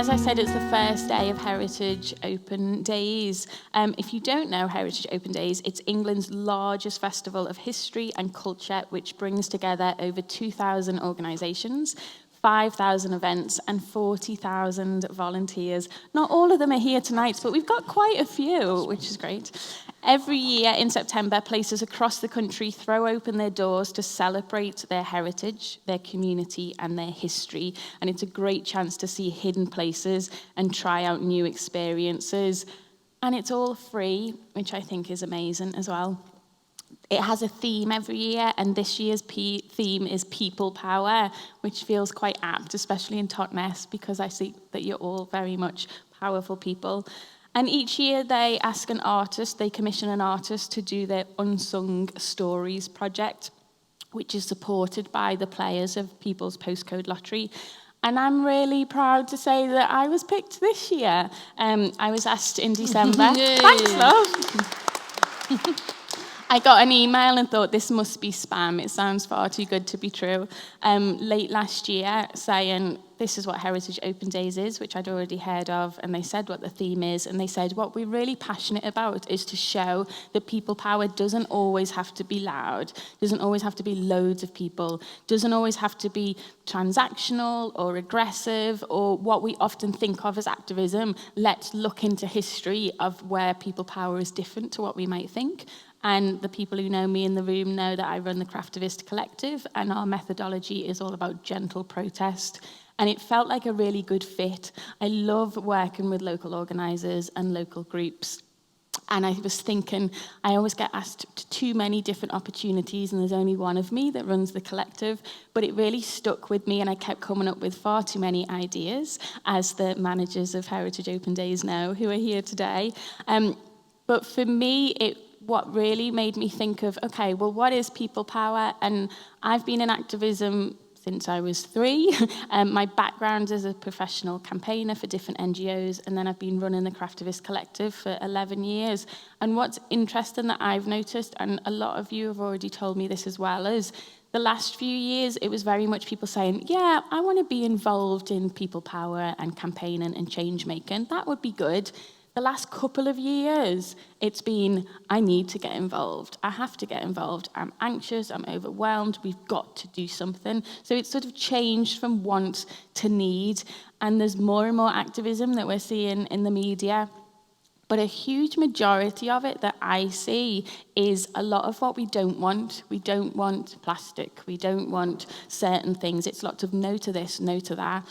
as I said, it's the first day of Heritage Open Days. If you don't know Heritage Open Days, it's England's largest festival of history and culture, which brings together over 2,000 organisations, 5,000 events and 40,000 volunteers. Not all of them are here tonight, but we've got quite a few, which is great. Every year in September, places across the country throw open their doors to celebrate their heritage, their community and their history. And it's a great chance to see hidden places and try out new experiences. And it's all free, which I think is amazing as well. It has a theme every year, and this year's theme is People Power, which feels quite apt, especially in Totnes, because I see that you're all very much powerful people. And each year they commission an artist to do their Unsung Stories project, which is supported by the players of Peoples Postcode Lottery. And I'm really proud to say that I was picked this year. I was asked in December. Thanks, love. I got an email and thought, this must be spam. It sounds far too good to be true. Late last year, saying, this is what Heritage Open Days is, which I'd already heard of, and they said what the theme is, and they said, what we're really passionate about is to show that people power doesn't always have to be loud, doesn't always have to be loads of people, doesn't always have to be transactional or aggressive, or what we often think of as activism. Let's look into history of where people power is different to what we might think. And the people who know me in the room know that I run the Craftivist Collective, and our methodology is all about gentle protest. And it felt like a really good fit. I love working with local organisers and local groups. And I was thinking, I always get asked to too many different opportunities, and there's only one of me that runs the collective. But it really stuck with me, and I kept coming up with far too many ideas, as the managers of Heritage Open Days know, who are here today. But for me, what really made me think of, okay, well, what is people power? And I've been in activism since I was 3. My background is a professional campaigner for different NGOs, and then I've been running the Craftivist Collective for 11 years. And what's interesting that I've noticed, and a lot of you have already told me this as well, is the last few years, it was very much people saying, yeah, I want to be involved in people power and campaigning and change making. That would be good. The last couple of years, it's been, I need to get involved. I have to get involved. I'm anxious, I'm overwhelmed, we've got to do something. So it's sort of changed from want to need, and there's more and more activism that we're seeing in the media. But a huge majority of it that I see is a lot of what we don't want. We don't want plastic, we don't want certain things. It's lots of no to this, no to that.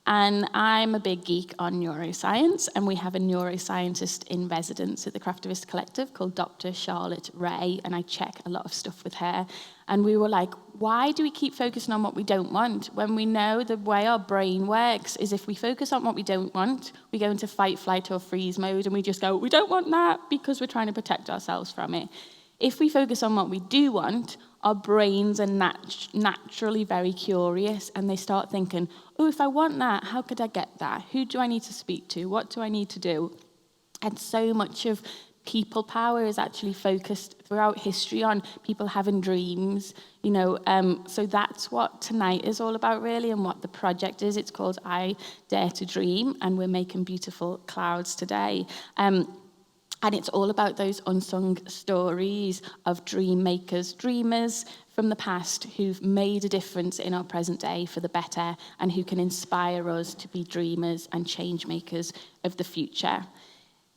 And I'm a big geek on neuroscience, and we have a neuroscientist in residence at the Craftivist Collective called Dr. Charlotte Ray, and I check a lot of stuff with her. And we were like, why do we keep focusing on what we don't want when we know the way our brain works is if we focus on what we don't want, we go into fight, flight, or freeze mode, and we just go, we don't want that, because we're trying to protect ourselves from it. If we focus on what we do want, our brains are naturally very curious, and they start thinking, oh, if I want that, how could I get that? Who do I need to speak to? What do I need to do? And so much of people power is actually focused throughout history on people having dreams, so that's what tonight is all about, really, and what the project is. It's called I Dare to Dream, and we're making beautiful clouds today. And it's all about those unsung stories of dream makers, dreamers from the past who've made a difference in our present day for the better, and who can inspire us to be dreamers and change makers of the future.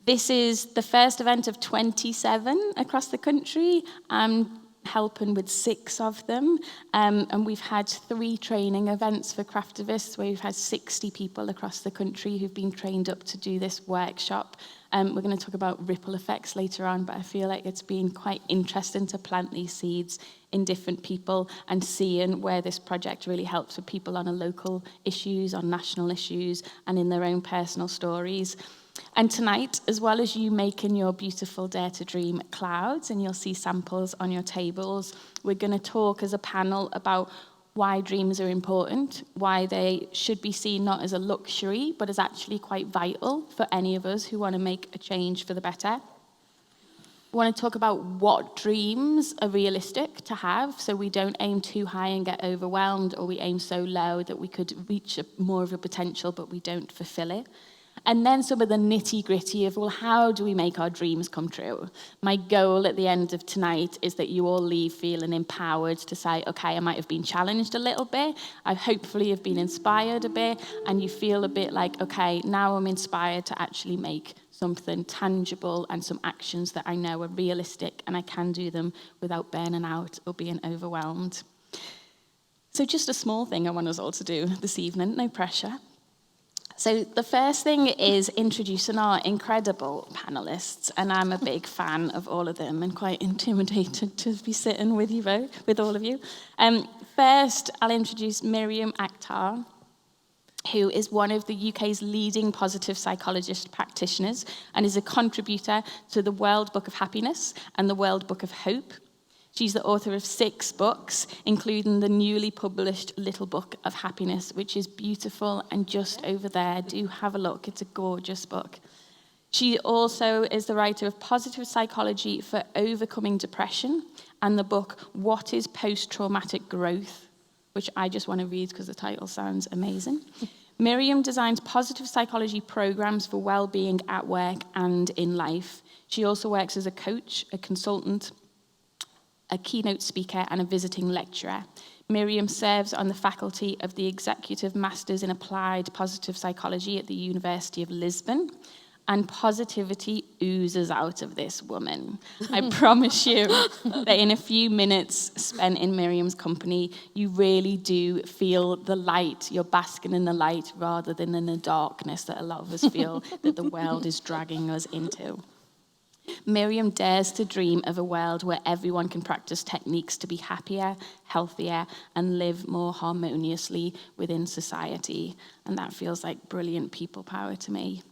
This is the first event of 27 across the country. I'm helping with 6 of them. And we've had 3 training events for craftivists where we've had 60 people across the country who've been trained up to do this workshop. We're going to talk about ripple effects later on, but I feel like it's been quite interesting to plant these seeds in different people and seeing where this project really helps with people on a local issues, on national issues, and in their own personal stories. And tonight, as well as you making your beautiful Dare to Dream clouds, and you'll see samples on your tables, we're going to talk as a panel about why dreams are important, why they should be seen not as a luxury, but as actually quite vital for any of us who want to make a change for the better. We want to talk about what dreams are realistic to have, so we don't aim too high and get overwhelmed, or we aim so low that we could reach more of a potential but we don't fulfill it. And then some of the nitty-gritty of, well, how do we make our dreams come true? My goal at the end of tonight is that you all leave feeling empowered to say, okay, I might have been challenged a little bit, I hopefully have been inspired a bit, and you feel a bit like, okay, now I'm inspired to actually make something tangible and some actions that I know are realistic and I can do them without burning out or being overwhelmed. So just a small thing I want us all to do this evening, no pressure. So the first thing is introducing our incredible panelists, and I'm a big fan of all of them and quite intimidated to be sitting with you both, with all of you. First, I'll introduce Miriam Akhtar, who is one of the UK's leading positive psychologist practitioners and is a contributor to the World Book of Happiness and the World Book of Hope. She's the author of 6 books, including the newly published Little Book of Happiness, which is beautiful and just over there. Do have a look. It's a gorgeous book. She also is the writer of Positive Psychology for Overcoming Depression and the book What is Post-Traumatic Growth, which I just want to read because the title sounds amazing. Miriam designs positive psychology programs for well-being at work and in life. She also works as a coach, a consultant, a keynote speaker, and a visiting lecturer. Miriam serves on the faculty of the Executive Masters in Applied Positive Psychology at the University of Lisbon, and positivity oozes out of this woman. I promise you that in a few minutes spent in Miriam's company, you really do feel the light. You're basking in the light rather than in the darkness that a lot of us feel that the world is dragging us into. Miriam dares to dream of a world where everyone can practice techniques to be happier, healthier, and live more harmoniously within society. And that feels like brilliant people power to me.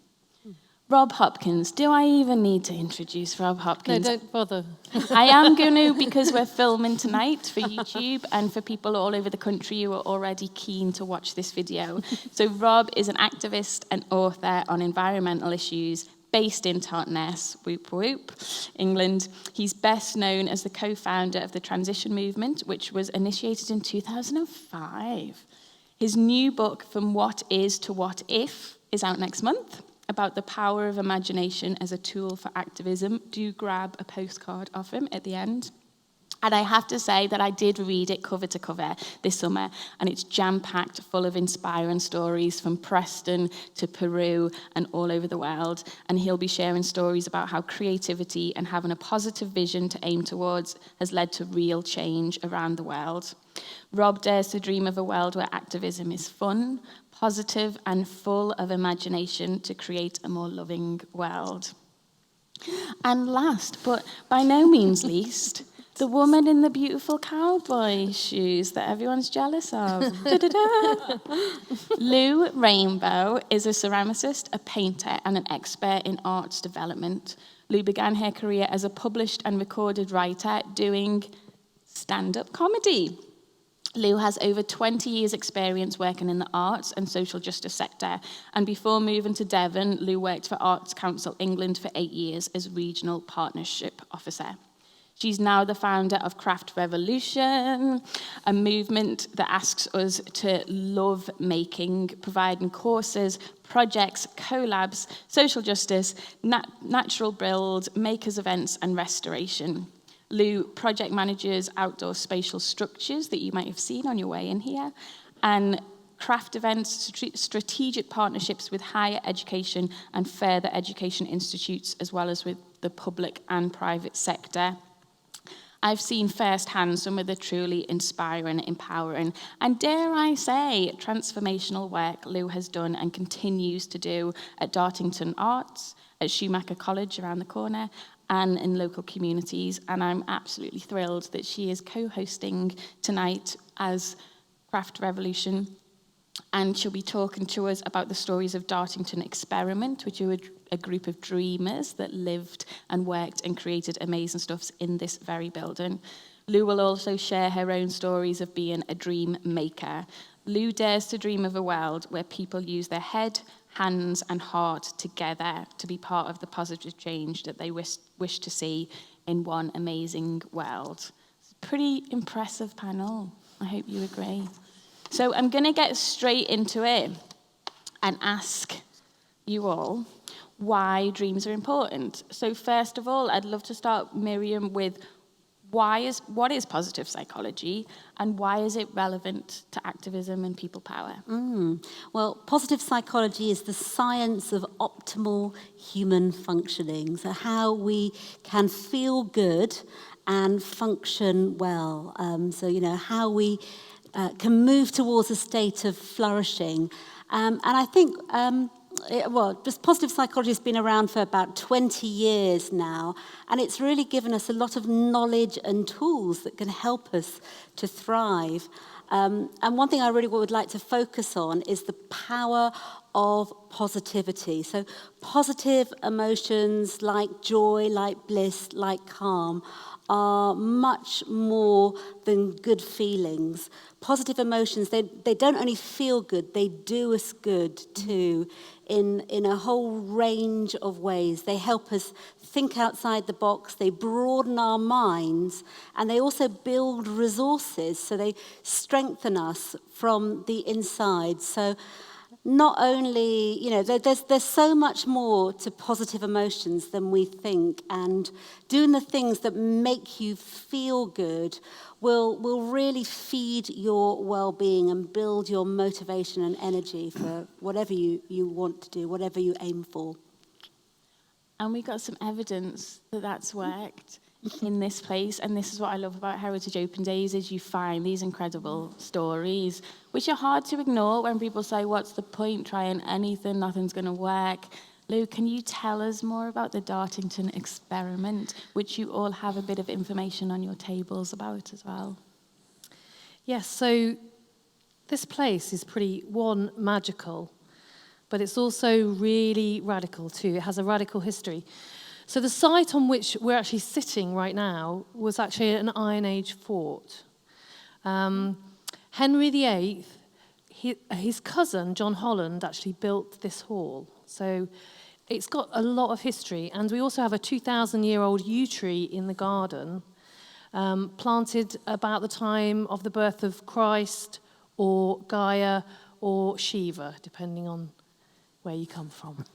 Rob Hopkins. Do I even need to introduce Rob Hopkins? No, don't bother. I am going to, because we're filming tonight for YouTube and for people all over the country who are already keen to watch this video. So Rob is an activist and author on environmental issues, based in Totnes, whoop whoop, England. He's best known as the co-founder of the Transition Movement, which was initiated in 2005. His new book, From What Is to What If, is out next month, about the power of imagination as a tool for activism. Do grab a postcard of him at the end. And I have to say that I did read it cover to cover this summer, and it's jam-packed full of inspiring stories from Preston to Peru and all over the world. And he'll be sharing stories about how creativity and having a positive vision to aim towards has led to real change around the world. Rob dares to dream of a world where activism is fun, positive, and full of imagination to create a more loving world. And last, but by no means least, the woman in the beautiful cowboy shoes that everyone's jealous of. Lou Rainbow is a ceramicist, a painter, and an expert in arts development. Lou began her career as a published and recorded writer doing stand-up comedy. Lou has over 20 years' experience working in the arts and social justice sector, and before moving to Devon, Lou worked for Arts Council England for 8 years as regional partnership officer. She's now the founder of Craft Revolution, a movement that asks us to love making, providing courses, projects, collabs, social justice, natural build, makers events, and restoration. Lou project manages outdoor spatial structures that you might have seen on your way in here, and craft events, strategic partnerships with higher education and further education institutes, as well as with the public and private sector. I've seen firsthand some of the truly inspiring, empowering, and dare I say, transformational work Lou has done and continues to do at Dartington Arts, at Schumacher College around the corner, and in local communities. And I'm absolutely thrilled that she is co-hosting tonight as Craft Revolution. And she'll be talking to us about the stories of Dartington Experiment, which are a group of dreamers that lived and worked and created amazing stuff in this very building. Lou will also share her own stories of being a dream maker. Lou dares to dream of a world where people use their head, hands and heart together to be part of the positive change that they wish to see in one amazing world. It's a pretty impressive panel. I hope you agree. So I'm going to get straight into it and ask you all why dreams are important. So first of all, I'd love to start, Miriam, with what is positive psychology and why is it relevant to activism and people power? Well, positive psychology is the science of optimal human functioning, so how we can feel good and function well. How we can move towards a state of flourishing. And I think just positive psychology has been around for about 20 years now, and it's really given us a lot of knowledge and tools that can help us to thrive. And one thing I really would like to focus on is the power of positivity. So positive emotions like joy, like bliss, like calm are much more than good feelings. Positive emotions, they don't only feel good, they do us good too, in a whole range of ways. They help us think outside the box, they broaden our minds, and they also build resources, so they strengthen us from the inside. So not only, there's so much more to positive emotions than we think, and doing the things that make you feel good will really feed your well-being and build your motivation and energy for whatever you want to do, whatever you aim for. And we got some evidence that that's worked in this place, and this is what I love about Heritage Open Days, is you find these incredible stories, which are hard to ignore when people say, what's the point, trying anything, nothing's going to work. Lou, can you tell us more about the Dartington experiment, which you all have a bit of information on your tables about as well? Yes, so this place is pretty, magical, but it's also really radical too. It has a radical history. So the site on which we're actually sitting right now was actually an Iron Age fort. Henry VIII, his cousin, John Holland, actually built this hall. So it's got a lot of history. And we also have a 2,000-year-old yew tree in the garden, planted about the time of the birth of Christ or Gaia or Shiva, depending on where you come from.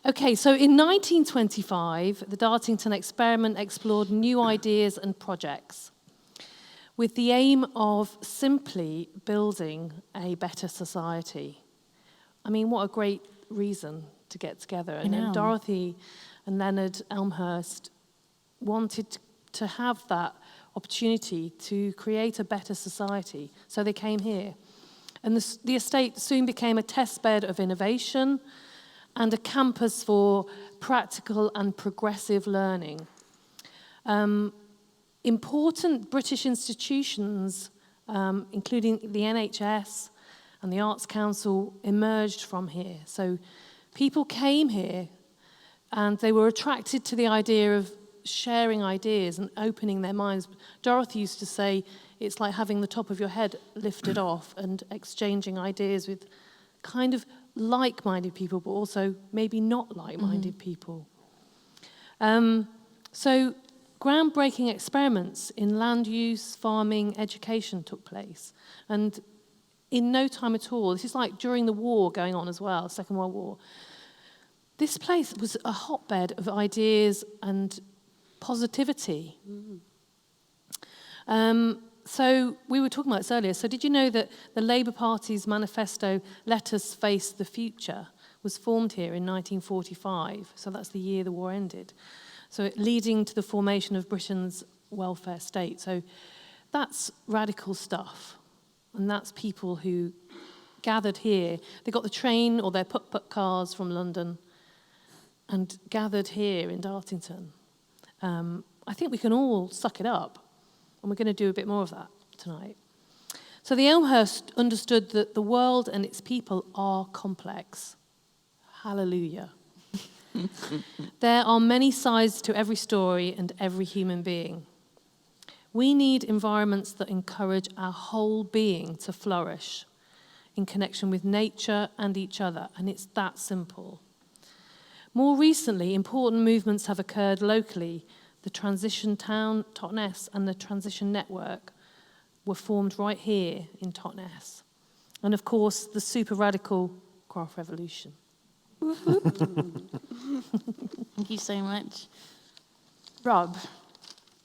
Okay, so in 1925, the Dartington experiment explored new ideas and projects with the aim of simply building a better society. I mean, what a great reason to get together. And then Dorothy and Leonard Elmhurst wanted to have that opportunity to create a better society, so they came here. And the estate soon became a testbed of innovation and a campus for practical and progressive learning. Important British institutions, including the NHS and the Arts Council, emerged from here. So people came here and they were attracted to the idea of sharing ideas and opening their minds. Dorothy used to say, it's like having the top of your head lifted off and exchanging ideas with kind of like-minded people, but also maybe not like-minded people. So groundbreaking experiments in land use, farming, education took place. And in no time at all, this is like during the war going on as well, Second World War, this place was a hotbed of ideas and positivity. So we were talking about this earlier. So did you know that the Labour Party's manifesto, Let Us Face the Future, was formed here in 1945? So that's the year the war ended. So leading to the formation of Britain's welfare state. So that's radical stuff. And that's people who gathered here. They got the train or their put-put cars from London and gathered here in Dartington. I think we can all suck it up. And we're going to do a bit more of that tonight. So the Elmhurst understood that the world and its people are complex. Hallelujah. There are many sides to every story and every human being. We need environments that encourage our whole being to flourish. in connection with nature and each other, and it's that simple. More recently, important movements have occurred locally. The Transition Town, Totnes, and the Transition Network were formed right here in Totnes. And of course, the super radical craft revolution. Thank you so much. Rob,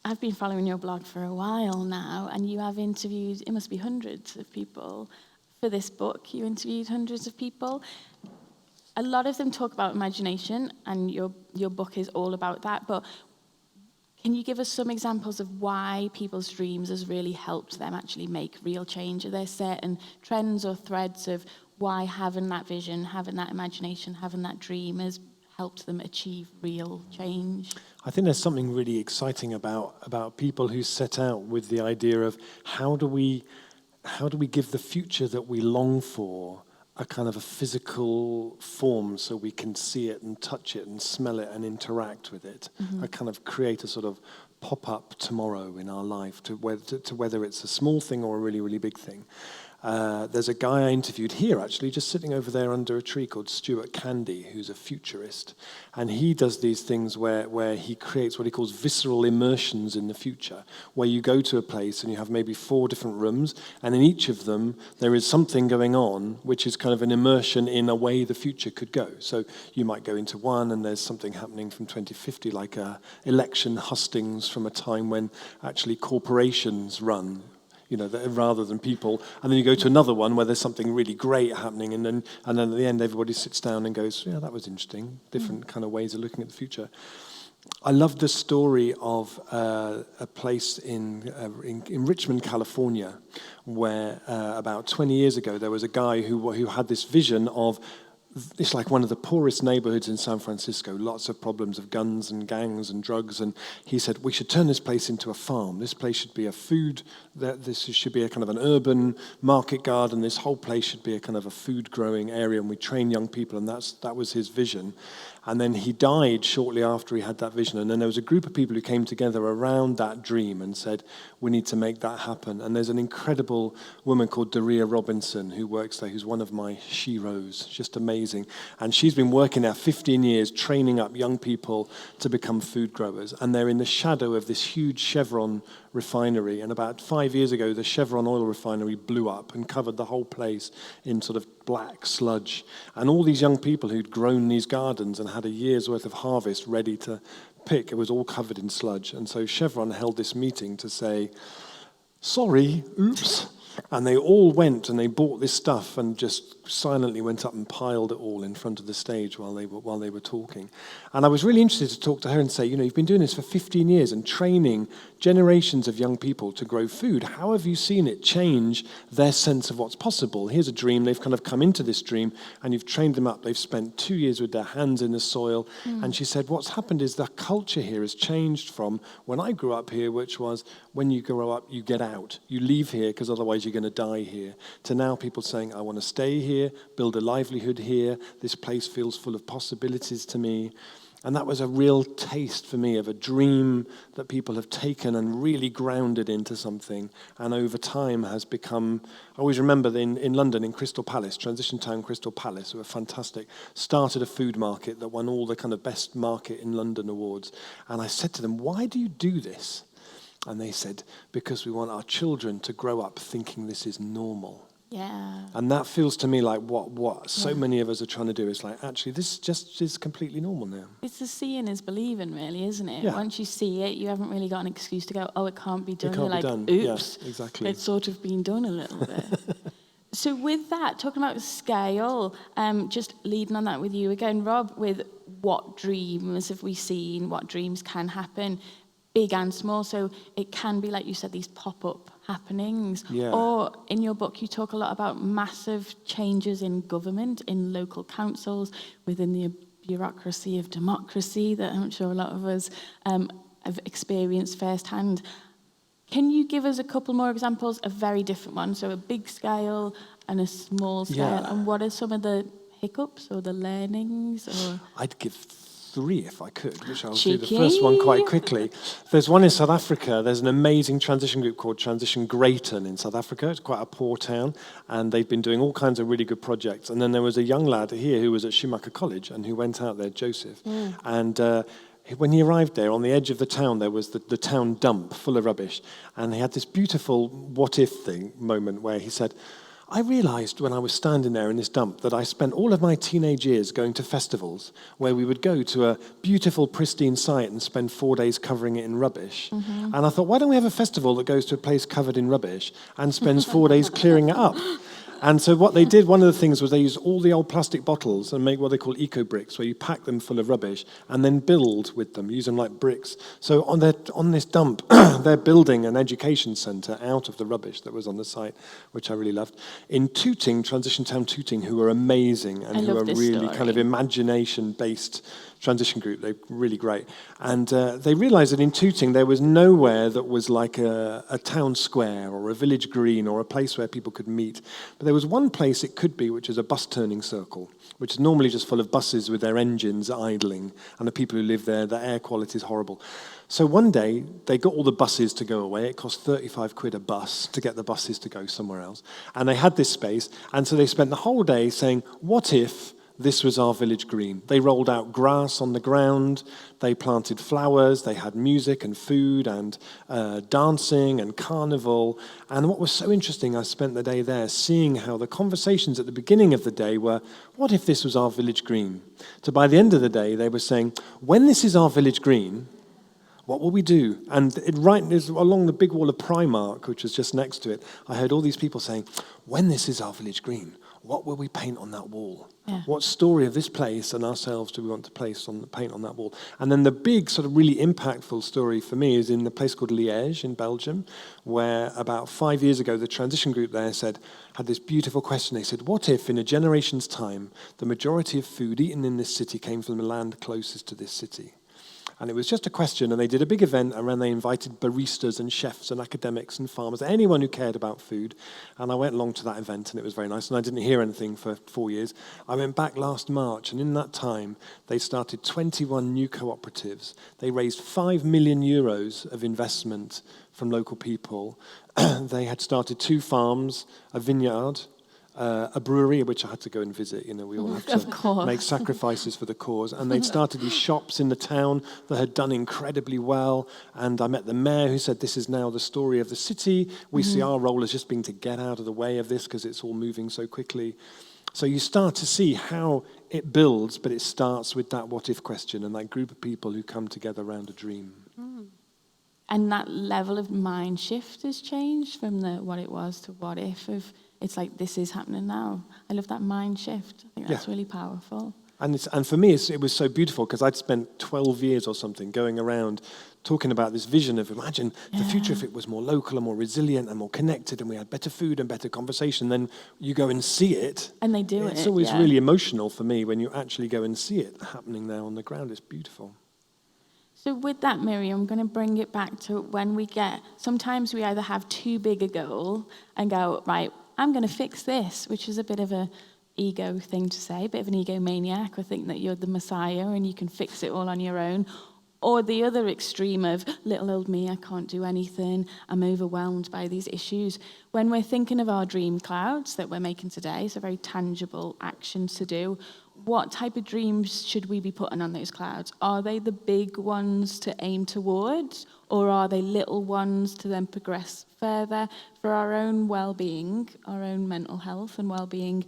I've been following your blog for a while now, and you have interviewed, it must be hundreds of people. For this book, you interviewed hundreds of people. A lot of them talk about imagination, and your book is all about that, but can you give us some examples of why people's dreams has really helped them actually make real change? Are there certain trends or threads of why having that vision, having that imagination, having that dream has helped them achieve real change? I think there's something really exciting about people who set out with the idea of how do we give the future that we long for a kind of a physical form so we can see it and touch it and smell it and interact with it. I kind of create a sort of pop-up tomorrow in our life to whether it's a small thing or a really, really big thing. There's a guy I interviewed here, actually, just sitting over there under a tree called Stuart Candy, who's a futurist. And he does these things where he creates what he calls visceral immersions in the future, where you go to a place and you have maybe 4 different rooms, and in each of them there is something going on, which is kind of an immersion in a way the future could go. So you might go into one and there's something happening from 2050, like election hustings from a time when actually corporations run, rather than people. And then you go to another one where there's something really great happening, and then at the end everybody sits down and goes, yeah, that was interesting. Different kind of ways of looking at the future. I love the story of a place in Richmond, California, where about 20 years ago there was a guy who had this vision of, it's like one of the poorest neighborhoods in San Francisco, lots of problems of guns and gangs and drugs, and he said, we should turn this place into a farm. This place should be this should be a kind of an urban market garden. This whole place should be a kind of a food growing area, and we train young people, and that was his vision. And then he died shortly after he had that vision. And then there was a group of people who came together around that dream and said, we need to make that happen. And there's an incredible woman called Daria Robinson who works there, who's one of my sheroes, just amazing. And she's been working there 15 years, training up young people to become food growers. And they're in the shadow of this huge Chevron refinery. And about 5 years ago, the Chevron oil refinery blew up and covered the whole place in sort of black sludge. And all these young people who'd grown these gardens and had a year's worth of harvest ready to pick, it was all covered in sludge. And so Chevron held this meeting to say, sorry, oops. And they all went and they bought this stuff and just silently went up and piled it all in front of the stage while they were talking. And I was really interested to talk to her and say, you've been doing this for 15 years and training generations of young people to grow food. How have you seen it change their sense of what's possible? Here's a dream. They've kind of come into this dream and you've trained them up. They've spent 2 years with their hands in the soil. And she said, what's happened is the culture here has changed from when I grew up here, which was when you grow up, you get out. You leave here because otherwise you're going to die here. To now people saying, I want to stay here, build a livelihood here. This place feels full of possibilities to me. And that was a real taste for me of a dream that people have taken and really grounded into something, and over time has become, I always remember in London, in Crystal Palace, Transition Town Crystal Palace, who were fantastic, started a food market that won all the kind of best market in London awards. And I said to them, why do you do this? And they said, because we want our children to grow up thinking this is normal. Yeah. And that feels to me like what so many of us are trying to do. Is like, actually, this just is completely normal now. It's the seeing is believing, really, isn't it? Yeah. Once you see it, you haven't really got an excuse to go, oh, it can't be done. It can't You're be like, done. oops, Yeah, exactly. It's sort of been done a little bit. So with that, talking about scale, just leading on that with you again, Rob, with what dreams have we seen, what dreams can happen, big and small. So it can be, like you said, these pop-up happenings. Yeah. Or in your book, you talk a lot about massive changes in government, in local councils, within the bureaucracy of democracy that I'm sure a lot of us have experienced firsthand. Can you give us a couple more examples of very different ones? So a big scale and a small scale. Yeah. And what are some of the hiccups or the learnings? Or I'd give 3 if I could, which I'll do Cheeky. the first one quite quickly. There's one in South Africa. There's an amazing transition group called Transition Greyton in South Africa. It's quite a poor town, and they've been doing all kinds of really good projects. And then there was a young lad here who was at Schumacher College and who went out there, Joseph. And when he arrived there, on the edge of the town, there was the town dump full of rubbish. And he had this beautiful what-if thing moment where he said, I realised when I was standing there in this dump that I spent all of my teenage years going to festivals where we would go to a beautiful, pristine site and spend 4 days covering it in rubbish. And I thought, why don't we have a festival that goes to a place covered in rubbish and spends 4 days clearing it up? And so what they did, one of the things was they used all the old plastic bottles and make what they call eco-bricks, where you pack them full of rubbish and then build with them, use them like bricks. So on this dump, they're building an education centre out of the rubbish that was on the site, which I really loved. In Tooting, Transition Town Tooting, who are amazing and who are really kind of imagination-based transition group. They're really great. And they realised that in Tooting there was nowhere that was like a town square or a village green or a place where people could meet. But there was one place it could be, which is a bus turning circle, which is normally just full of buses with their engines idling, and the people who live there, the air quality is horrible. So one day they got all the buses to go away. It cost 35 quid a bus to get the buses to go somewhere else. And they had this space, and so they spent the whole day saying, what if this was our village green? They rolled out grass on the ground, they planted flowers, they had music and food and dancing and carnival. And what was so interesting, I spent the day there seeing how the conversations at the beginning of the day were, what if this was our village green? So by the end of the day, they were saying, when this is our village green, what will we do? And right along the big wall of Primark, which was just next to it, I heard all these people saying, when this is our village green, what will we paint on that wall? Yeah. What story of this place and ourselves do we want to paint on that wall? And then the big sort of really impactful story for me is in a place called Liège in Belgium, where about 5 years ago, the transition group there had this beautiful question. They said, what if in a generation's time, the majority of food eaten in this city came from the land closest to this city? And it was just a question, and they did a big event around. They invited baristas and chefs and academics and farmers, anyone who cared about food. And I went along to that event, and it was very nice. And I didn't hear anything for 4 years. I went back last March, and in that time, they started 21 new cooperatives. They raised 5 million euros of investment from local people. They had started 2 farms, a vineyard, a brewery, which I had to go and visit. We all have to make sacrifices for the cause. And they'd started these shops in the town that had done incredibly well. And I met the mayor who said, this is now the story of the city. We see our role as just being to get out of the way of this because it's all moving so quickly. So you start to see how it builds, but it starts with that what-if question and that group of people who come together around a dream. And that level of mind shift has changed from what it was to what if. It's like, this is happening now. I love that mind shift. I think that's really powerful. And for me, it was so beautiful because I'd spent 12 years or something going around talking about this vision of, imagine the future if it was more local and more resilient and more connected and we had better food and better conversation. Then you go and see it. And they do it. It's always really emotional for me when you actually go and see it happening there on the ground. It's beautiful. So with that, Miriam, I'm going to bring it back to when sometimes we either have too big a goal and go, right, I'm going to fix this, which is a bit of an ego thing to say, a bit of an egomaniac, or think that you're the messiah and you can fix it all on your own. Or the other extreme of, little old me, I can't do anything, I'm overwhelmed by these issues. When we're thinking of our dream clouds that we're making today, so very tangible actions to do, what type of dreams should we be putting on those clouds? Are they the big ones to aim towards, or are they little ones to then progress further for our own well-being, our own mental health and well-being?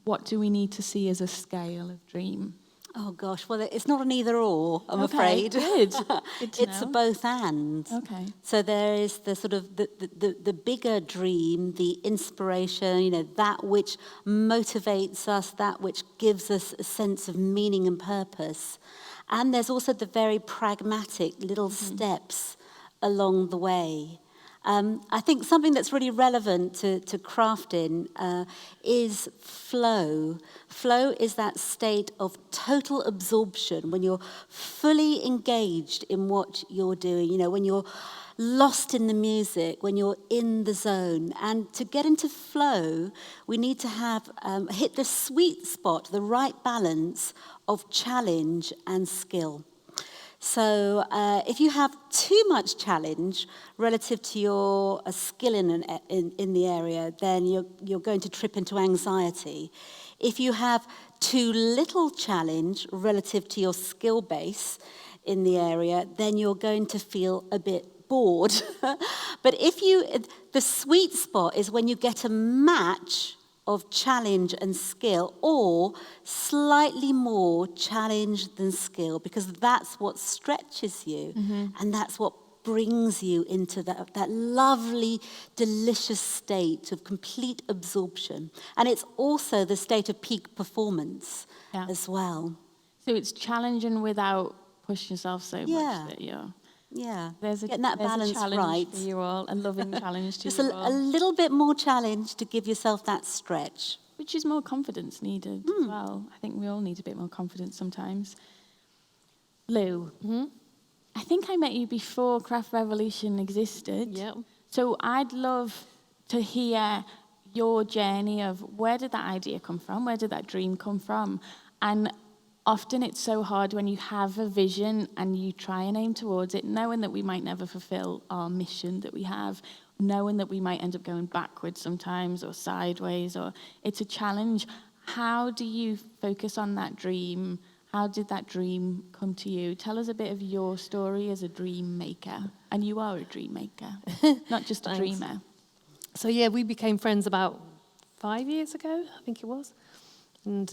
What do we need to see as a scale of dream? Oh gosh, well it's not an either or, I'm afraid. Good. It's a both and. Okay. So there is the sort of the bigger dream, the inspiration, that which motivates us, that which gives us a sense of meaning and purpose. And there's also the very pragmatic little steps along the way. I think something that's really relevant to crafting is flow. Flow is that state of total absorption when you're fully engaged in what you're doing. When you're lost in the music, when you're in the zone. And to get into flow, we need to have hit the sweet spot, the right balance of challenge and skill. So if you have too much challenge relative to your skill in the area, then you're going to trip into anxiety. If you have too little challenge relative to your skill base in the area, then you're going to feel a bit bored. But the sweet spot is when you get a match of challenge and skill, or slightly more challenge than skill, because that's what stretches you, and that's what brings you into that lovely, delicious state of complete absorption. And it's also the state of peak performance as well. So it's challenging without pushing yourself so much that you're... Yeah, There's getting that balance challenge right. for you all, a loving challenge to Just you a all. little bit more challenge to give yourself that stretch. Which is more confidence needed as well. I think we all need a bit more confidence sometimes. Lou, I think I met you before Craft Revolution existed. Yep. So I'd love to hear your journey of where did that idea come from? Where did that dream come from? And often it's so hard when you have a vision and you try and aim towards it, knowing that we might never fulfill our mission that we have, knowing that we might end up going backwards sometimes or sideways, or it's a challenge. How do you focus on that dream? How did that dream come to you? Tell us a bit of your story as a dream maker. And you are a dream maker, not just a dreamer. So yeah, we became friends about 5 years ago, I think it was. And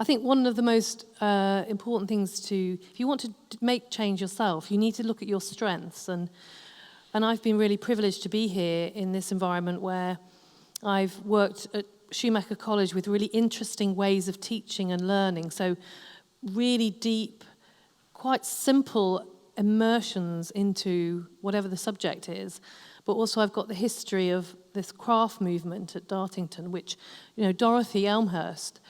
I think one of the most important things if you want to make change yourself, you need to look at your strengths. And I've been really privileged to be here in this environment where I've worked at Schumacher College with really interesting ways of teaching and learning. So really deep, quite simple immersions into whatever the subject is. But also I've got the history of this craft movement at Dartington, which, Dorothy Elmhurst,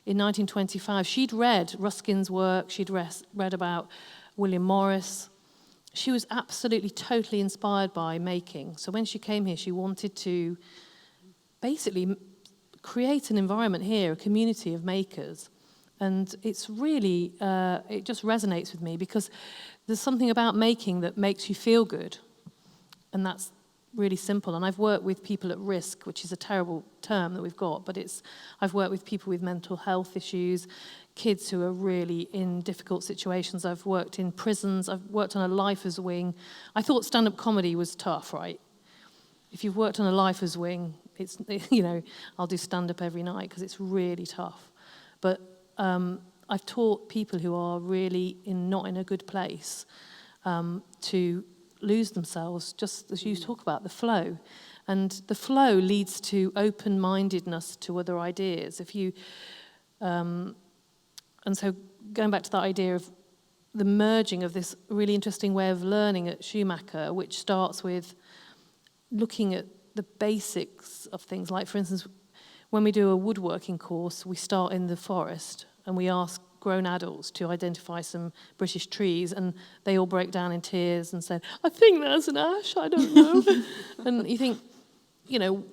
in 1925, she'd read Ruskin's work, she'd read about William Morris. She was absolutely, totally inspired by making. So when she came here, she wanted to basically create an environment here, a community of makers. And it's really, it just resonates with me because there's something about making that makes you feel good. And that's really simple. And I've worked with people at risk, which is a terrible term that we've got, but I've worked with people with mental health issues, kids who are really in difficult situations. I've worked in prisons. I've worked on a lifers wing. I thought stand-up comedy was tough, right? If you've worked on a lifers wing, it's, I'll do stand-up every night because it's really tough. But I've taught people who are really not in a good place to lose themselves, just as you talk about, the flow. And the flow leads to open-mindedness to other ideas. And so going back to that idea of the merging of this really interesting way of learning at Schumacher, which starts with looking at the basics of things. Like, for instance, when we do a woodworking course, we start in the forest and we ask grown adults to identify some British trees, and they all break down in tears and say, I think that's an ash, I don't know. And you think,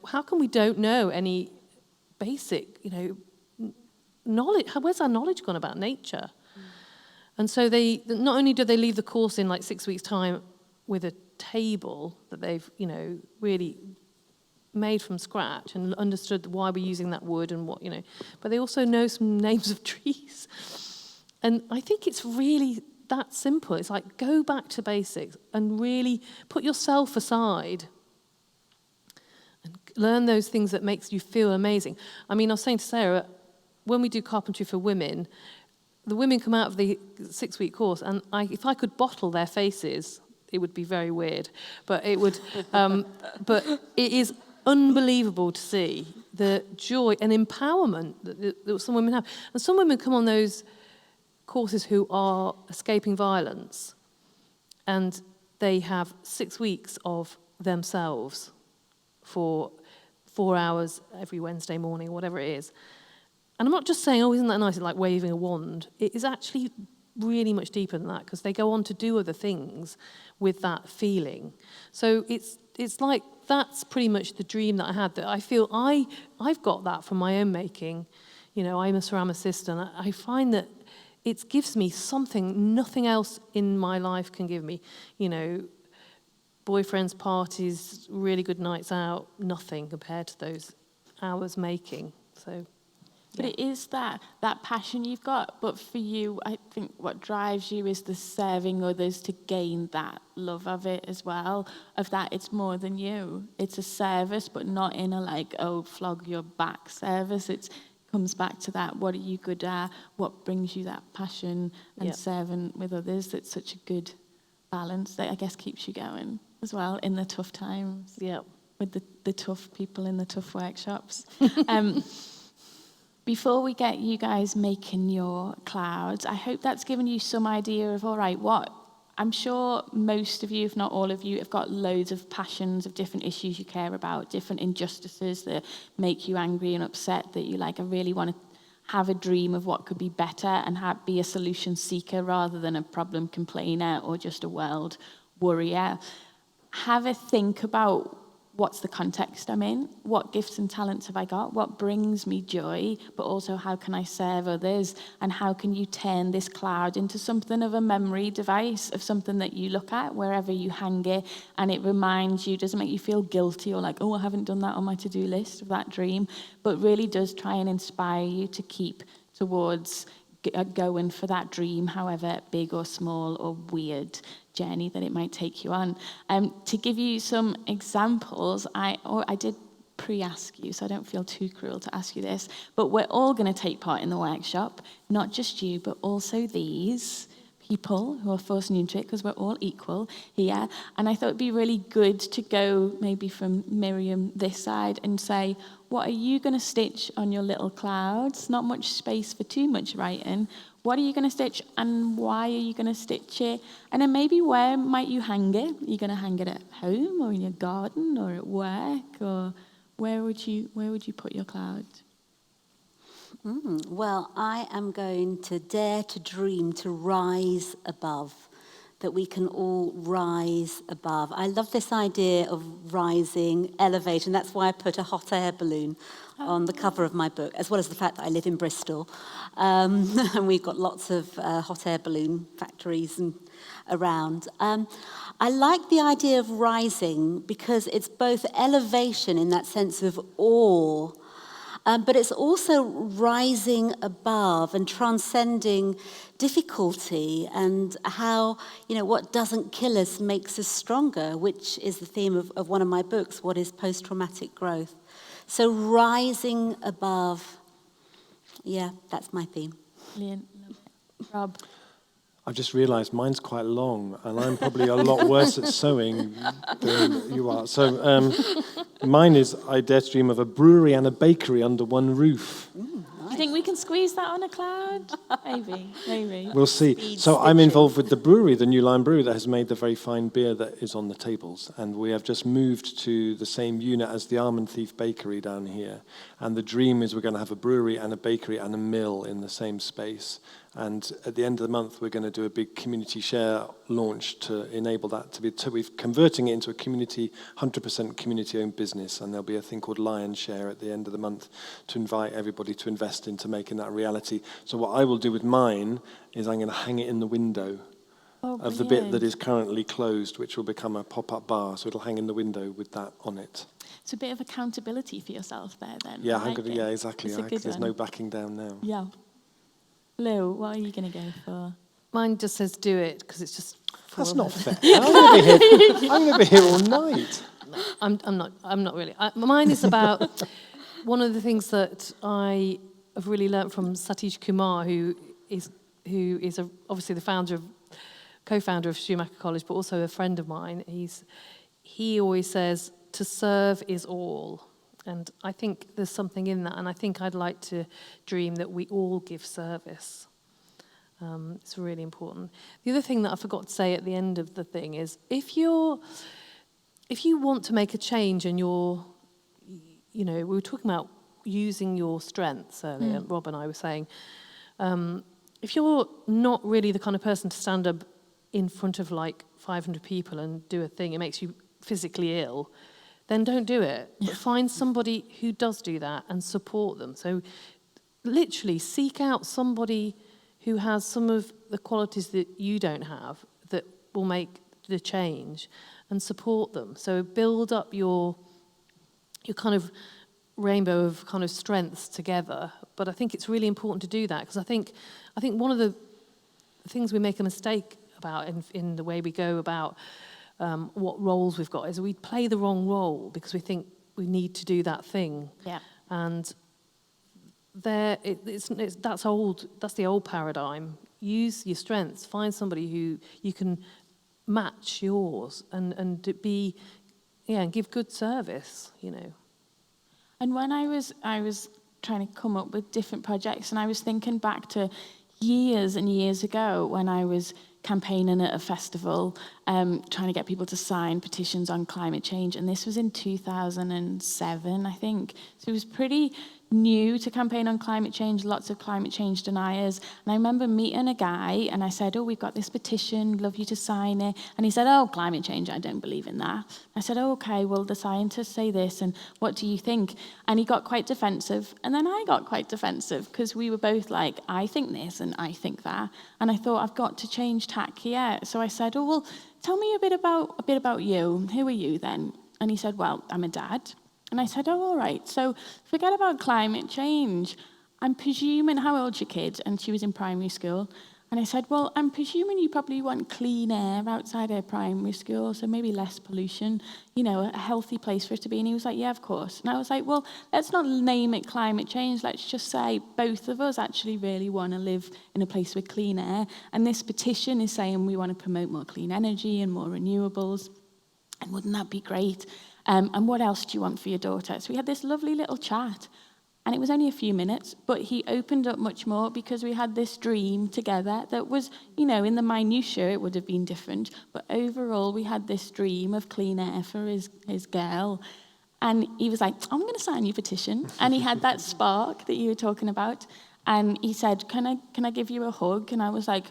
how come we don't know any basic, knowledge? Where's our knowledge gone about nature? And so they not only do they leave the course in like 6 weeks' time with a table that they've, really made from scratch and understood why we're using that wood and what, but they also know some names of trees. And I think it's really that simple. It's like, go back to basics and really put yourself aside and learn those things that makes you feel amazing. I mean, I was saying to Sarah, when we do carpentry for women, the women come out of the 6-week course, and if I could bottle their faces, it would be very weird. But it would, but it is unbelievable to see the joy and empowerment that some women have. And some women come on those courses who are escaping violence, and they have 6 weeks of themselves for 4 hours every Wednesday morning, whatever it is. And I'm not just saying, oh, isn't that nice? It's like waving a wand. It is actually really much deeper than that, because they go on to do other things with that feeling. So it's like that's pretty much the dream that I had, that I feel I've got that from my own making. You know, I'm a ceramicist, and I find that it gives me something nothing else in my life can give me. You know, boyfriends, parties, really good nights out, nothing compared to those hours making. So, but it is that passion you've got. But for you, I think what drives you is the serving others to gain that love of it as well. Of that, it's more than you. It's a service, but not in a like, oh, flog your back service. It comes back to that. What are you good at? What brings you that passion and serving with others? That's such a good balance that I guess keeps you going as well in the tough times. yeah. With the tough people in the tough workshops. Before we get you guys making your clouds, I hope that's given you some idea of, all right, what I'm sure most of you, if not all of you, have got loads of passions of different issues you care about, different injustices that make you angry and upset, that you like, I really want to have a dream of what could be better and be a solution seeker rather than a problem complainer or just a world worrier. Have a think about what's the context I'm in, what gifts and talents have I got, what brings me joy, but also how can I serve others, and how can you turn this cloud into something of a memory device, of something that you look at wherever you hang it, and it reminds you, doesn't make you feel guilty or like, oh, I haven't done that on my to-do list of that dream, but really does try and inspire you to keep towards going for that dream, however big or small or weird journey that it might take you on. To give you some examples, I did pre-ask you, so I don't feel too cruel to ask you this, but we're all going to take part in the workshop, not just you, but also these people who are forcing you into it, because we're all equal here. And I thought it'd be really good to go maybe from Miriam this side and say, what are you going to stitch on your little clouds? Not much space for too much writing. What are you going to stitch, and why are you going to stitch it? And then maybe where might you hang it? Are you going to hang it at home or in your garden or at work, or where would you put your cloud? Well, I am going to dare to dream to rise above, that we can all rise above. I love this idea of rising, elevating. That's why I put a hot air balloon on the cover of my book, as well as the fact that I live in Bristol. And we've got lots of hot air balloon factories around. I like the idea of rising because it's both elevation in that sense of awe, but it's also rising above and transcending difficulty, and how, what doesn't kill us makes us stronger, which is the theme of one of my books, What is Post-Traumatic Growth? So rising above, that's my theme. Brilliant. Rob? I've just realised mine's quite long, and I'm probably a lot worse at sewing than you are. So mine is, I dare to dream of a brewery and a bakery under one roof. Do you think we can squeeze that on a cloud? Maybe. We'll see. So I'm involved with the brewery, the New Line Brewery, that has made the very fine beer that is on the tables. And we have just moved to the same unit as the Almond Thief Bakery down here. And the dream is we're going to have a brewery and a bakery and a mill in the same space. And at the end of the month, we're going to do a big community share launch to enable that to be. So we're converting it into a 100% community-owned business, and there'll be a thing called Lion Share at the end of the month to invite everybody to invest into making that a reality. So what I will do with mine is I'm going to hang it in the window of the bit that is currently closed, which will become a pop-up bar. So it'll hang in the window with that on it. It's a bit of accountability for yourself there, then. Yeah, exactly. There's no backing down now. Yeah. Lou, what are you going to go for? Mine just says do it, because it's just... That's not fair. I'm going to be here all night. I'm not really. Mine is about one of the things that I have really learnt from Satish Kumar, who is obviously the co-founder of Schumacher College, but also a friend of mine. He always says, to serve is all. And I think there's something in that, and I think I'd like to dream that we all give service. It's really important. The other thing that I forgot to say at the end of the thing is, if you want to make a change and we were talking about using your strengths earlier, Rob and I were saying, if you're not really the kind of person to stand up in front of like 500 people and do a thing, it makes you physically ill, then don't do it. But find somebody who does do that and support them. So literally seek out somebody who has some of the qualities that you don't have that will make the change, and support them. So build up your kind of rainbow of kind of strengths together. But I think it's really important to do that, because I think one of the things we make a mistake about in the way we go about what roles we've got is we play the wrong role because we think we need to do that thing. Yeah. And that's old. That's the old paradigm. Use your strengths. Find somebody who you can match yours and and give good service. And when I was trying to come up with different projects, and I was thinking back to years and years ago when I was campaigning at a festival, trying to get people to sign petitions on climate change, and this was in 2007, I think. So it was pretty new to campaign on climate change, lots of climate change deniers. And I remember meeting a guy, and I said, we've got this petition, love you to sign it. And he said, climate change, I don't believe in that. I said, okay, well, the scientists say this, and what do you think? And he got quite defensive, and then I got quite defensive, because we were both like, I think this, and I think that. And I thought, I've got to change tack here. So I said, well, tell me a bit about you. Who are you then? And he said, well, I'm a dad. And I said, all right, so forget about climate change. I'm presuming, how old's your kid? And she was in primary school. And I said, well, I'm presuming you probably want clean air outside her primary school, so maybe less pollution, a healthy place for it to be. And he was like, yeah, of course. And I was like, well, let's not name it climate change. Let's just say both of us actually really want to live in a place with clean air. And this petition is saying we want to promote more clean energy and more renewables. And wouldn't that be great? And what else do you want for your daughter? So we had this lovely little chat, and it was only a few minutes, but he opened up much more because we had this dream together that was, in the minutiae it would have been different, but overall we had this dream of clean air for his girl. And he was like, I'm going to sign your petition. And he had that spark that you were talking about. And he said, can I give you a hug? And I was like,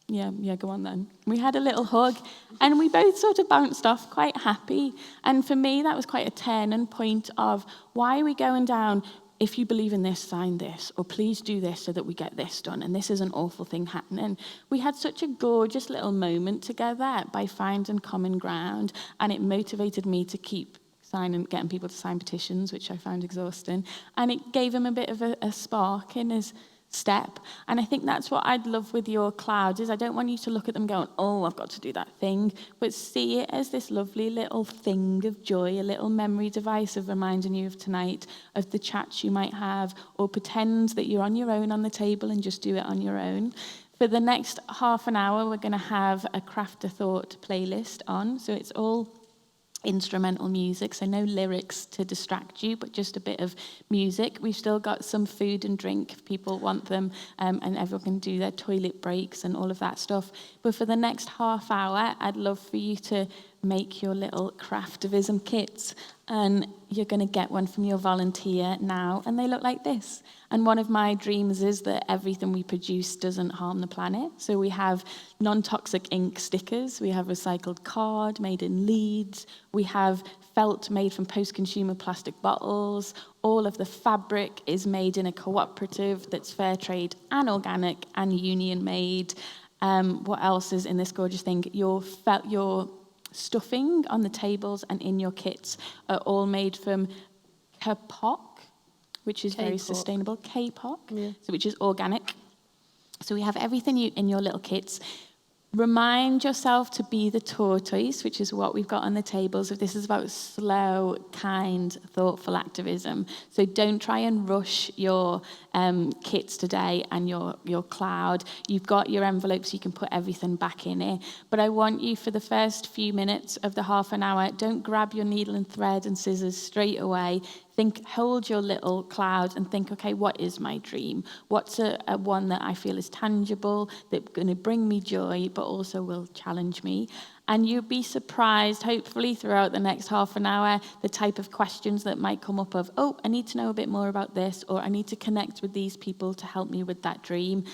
yeah, go on then. We had a little hug, and we both sort of bounced off quite happy. And for me, that was quite a turning point of, why are we going down, if you believe in this, sign this, or please do this so that we get this done, and this is an awful thing happening. We had such a gorgeous little moment together by finding common ground, and it motivated me to keep getting people to sign petitions, which I found exhausting. And it gave him a bit of a spark in his step. And I think that's what I'd love with your clouds, is I don't want you to look at them going, I've got to do that thing, but see it as this lovely little thing of joy, a little memory device of reminding you of tonight, of the chats you might have, or pretend that you're on your own on the table and just do it on your own. For the next half an hour, we're going to have a Craft a Thought playlist on, so it's all instrumental music, so no lyrics to distract you, but just a bit of music. We've still got some food and drink if people want them, and everyone can do their toilet breaks and all of that stuff. But for the next half hour, I'd love for you to make your little craftivism kits, and you're going to get one from your volunteer now, and they look like this. And one of my dreams is that everything we produce doesn't harm the planet. So we have non-toxic ink stickers, we have recycled card made in Leeds, we have felt made from post-consumer plastic bottles, all of the fabric is made in a cooperative that's fair trade and organic and union made. What else is in this gorgeous thing? Your stuffing on the tables and in your kits are all made from kapok, which is very sustainable, kapok, so which is organic. So we have everything in your little kits. Remind yourself to be the tortoise, which is what we've got on the tables. If this is about slow, kind, thoughtful activism. So don't try and rush your kits today and your cloud. You've got your envelope so you can put everything back in it. But I want you, for the first few minutes of the half an hour, don't grab your needle and thread and scissors straight away. Hold your little cloud and think, okay, what is my dream? What's a one that I feel is tangible, that's going to bring me joy, but also will challenge me? And you'll be surprised, hopefully, throughout the next half an hour, the type of questions that might come up of, I need to know a bit more about this, or I need to connect with these people to help me with that dream.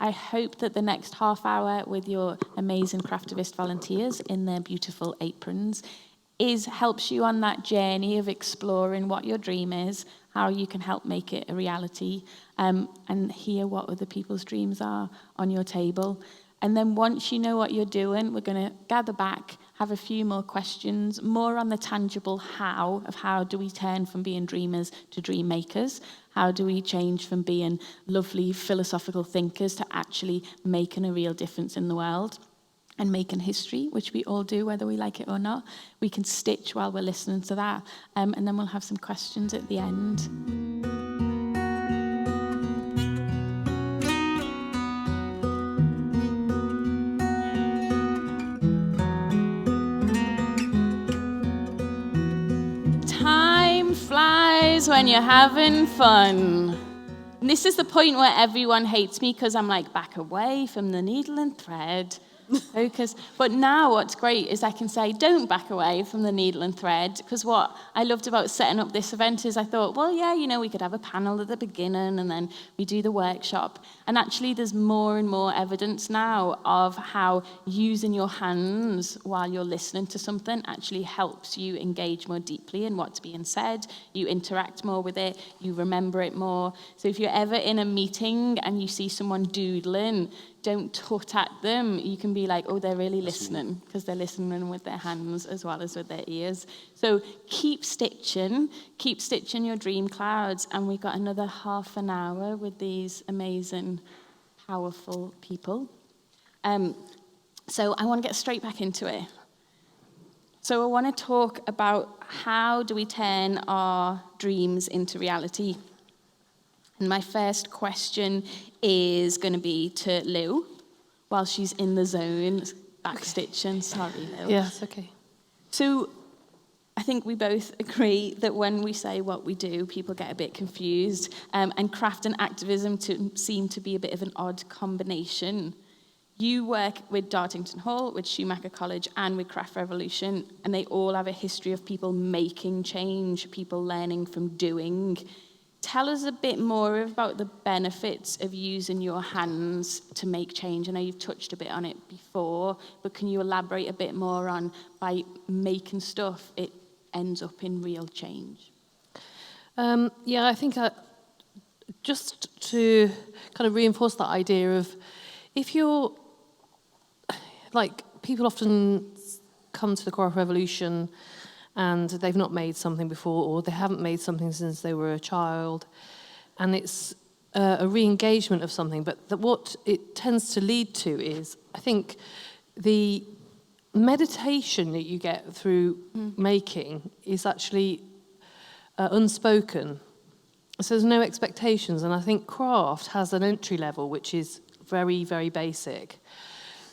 I hope that the next half hour with your amazing Craftivist volunteers in their beautiful aprons helps you on that journey of exploring what your dream is, how you can help make it a reality, and hear what other people's dreams are on your table. And then once you know what you're doing, we're going to gather back, have a few more questions, more on the tangible how of how do we turn from being dreamers to dream makers? How do we change from being lovely philosophical thinkers to actually making a real difference in the world and making history, which we all do, whether we like it or not? We can stitch while we're listening to that, and then we'll have some questions at the end. Time flies when you're having fun. And this is the point where everyone hates me because I'm like, back away from the needle and thread. Focus. But now what's great is I can say, don't back away from the needle and thread, because what I loved about setting up this event is I thought, well, yeah, we could have a panel at the beginning and then we do the workshop. And actually there's more and more evidence now of how using your hands while you're listening to something actually helps you engage more deeply in what's being said. You interact more with it, you remember it more. So if you're ever in a meeting and you see someone doodling, don't tut at them. You can be like, oh, they're really listening, because they're listening with their hands as well as with their ears. So keep stitching your dream clouds. And we've got another half an hour with these amazing, powerful people. So I want to get straight back into it. So I want to talk about how do we turn our dreams into reality. And my first question is going to be to Lou, while she's in the zone, backstitching. Sorry, Lou. Yes, okay. So I think we both agree that when we say what we do, people get a bit confused. And craft and activism seem to be a bit of an odd combination. You work with Dartington Hall, with Schumacher College, and with Craft Revolution, and they all have a history of people making change, people learning from doing. Tell us a bit more about the benefits of using your hands to make change. I know you've touched a bit on it before, but can you elaborate a bit more on, by making stuff, it ends up in real change? Yeah, I think just to kind of reinforce that idea of, if you're, like, people often come to the Craft Revolution and they've not made something before, or they haven't made something since they were a child, and it's a re-engagement of something. But what it tends to lead to is, I think, the meditation that you get through making is actually unspoken. So there's no expectations, and I think craft has an entry level which is very, very basic.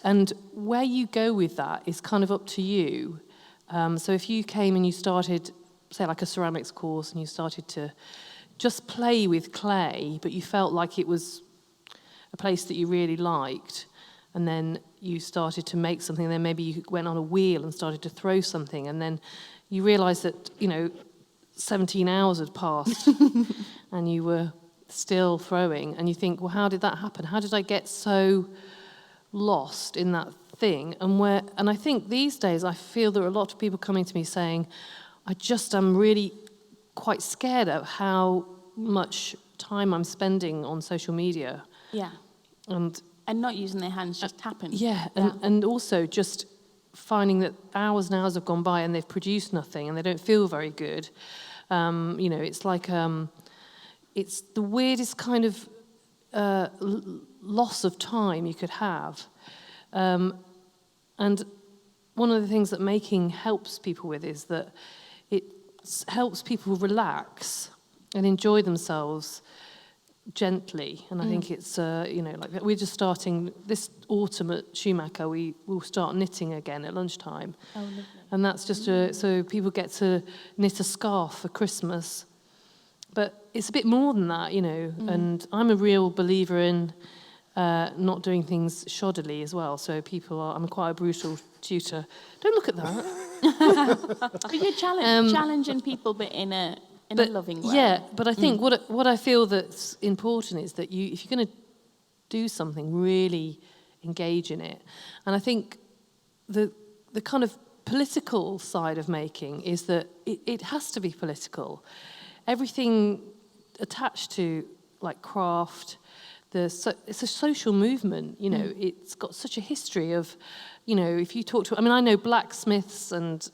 And where you go with that is kind of up to you. So if you came and you started, say, like a ceramics course, and you started to just play with clay, but you felt like it was a place that you really liked, and then you started to make something, and then maybe you went on a wheel and started to throw something, and then you realised that, 17 hours had passed, and you were still throwing, and you think, well, how did that happen? How did I get so lost in that thing? And I think these days I feel there are a lot of people coming to me saying, I'm really quite scared of how much time I'm spending on social media. Yeah. And not using their hands, just tapping. Yeah, and also just finding that hours and hours have gone by and they've produced nothing and they don't feel very good. It's like, it's the weirdest kind of loss of time you could have. And one of the things that making helps people with is that it helps people relax and enjoy themselves gently. And I think it's, like we're just starting this autumn at Schumacher, we will start knitting again at lunchtime. Oh, lovely. And that's just so people get to knit a scarf for Christmas. But it's a bit more than that, and I'm a real believer in not doing things shoddily as well. So I'm quite a brutal tutor. Don't look at that. But you're challenging people, but in a loving way. Yeah, but I think what I feel that's important is that if you're going to do something, really engage in it. And I think the kind of political side of making is that it has to be political. Everything attached to like craft, it's a social movement, you know, it's got such a history of, you know, if you talk to, I mean, I know blacksmiths and,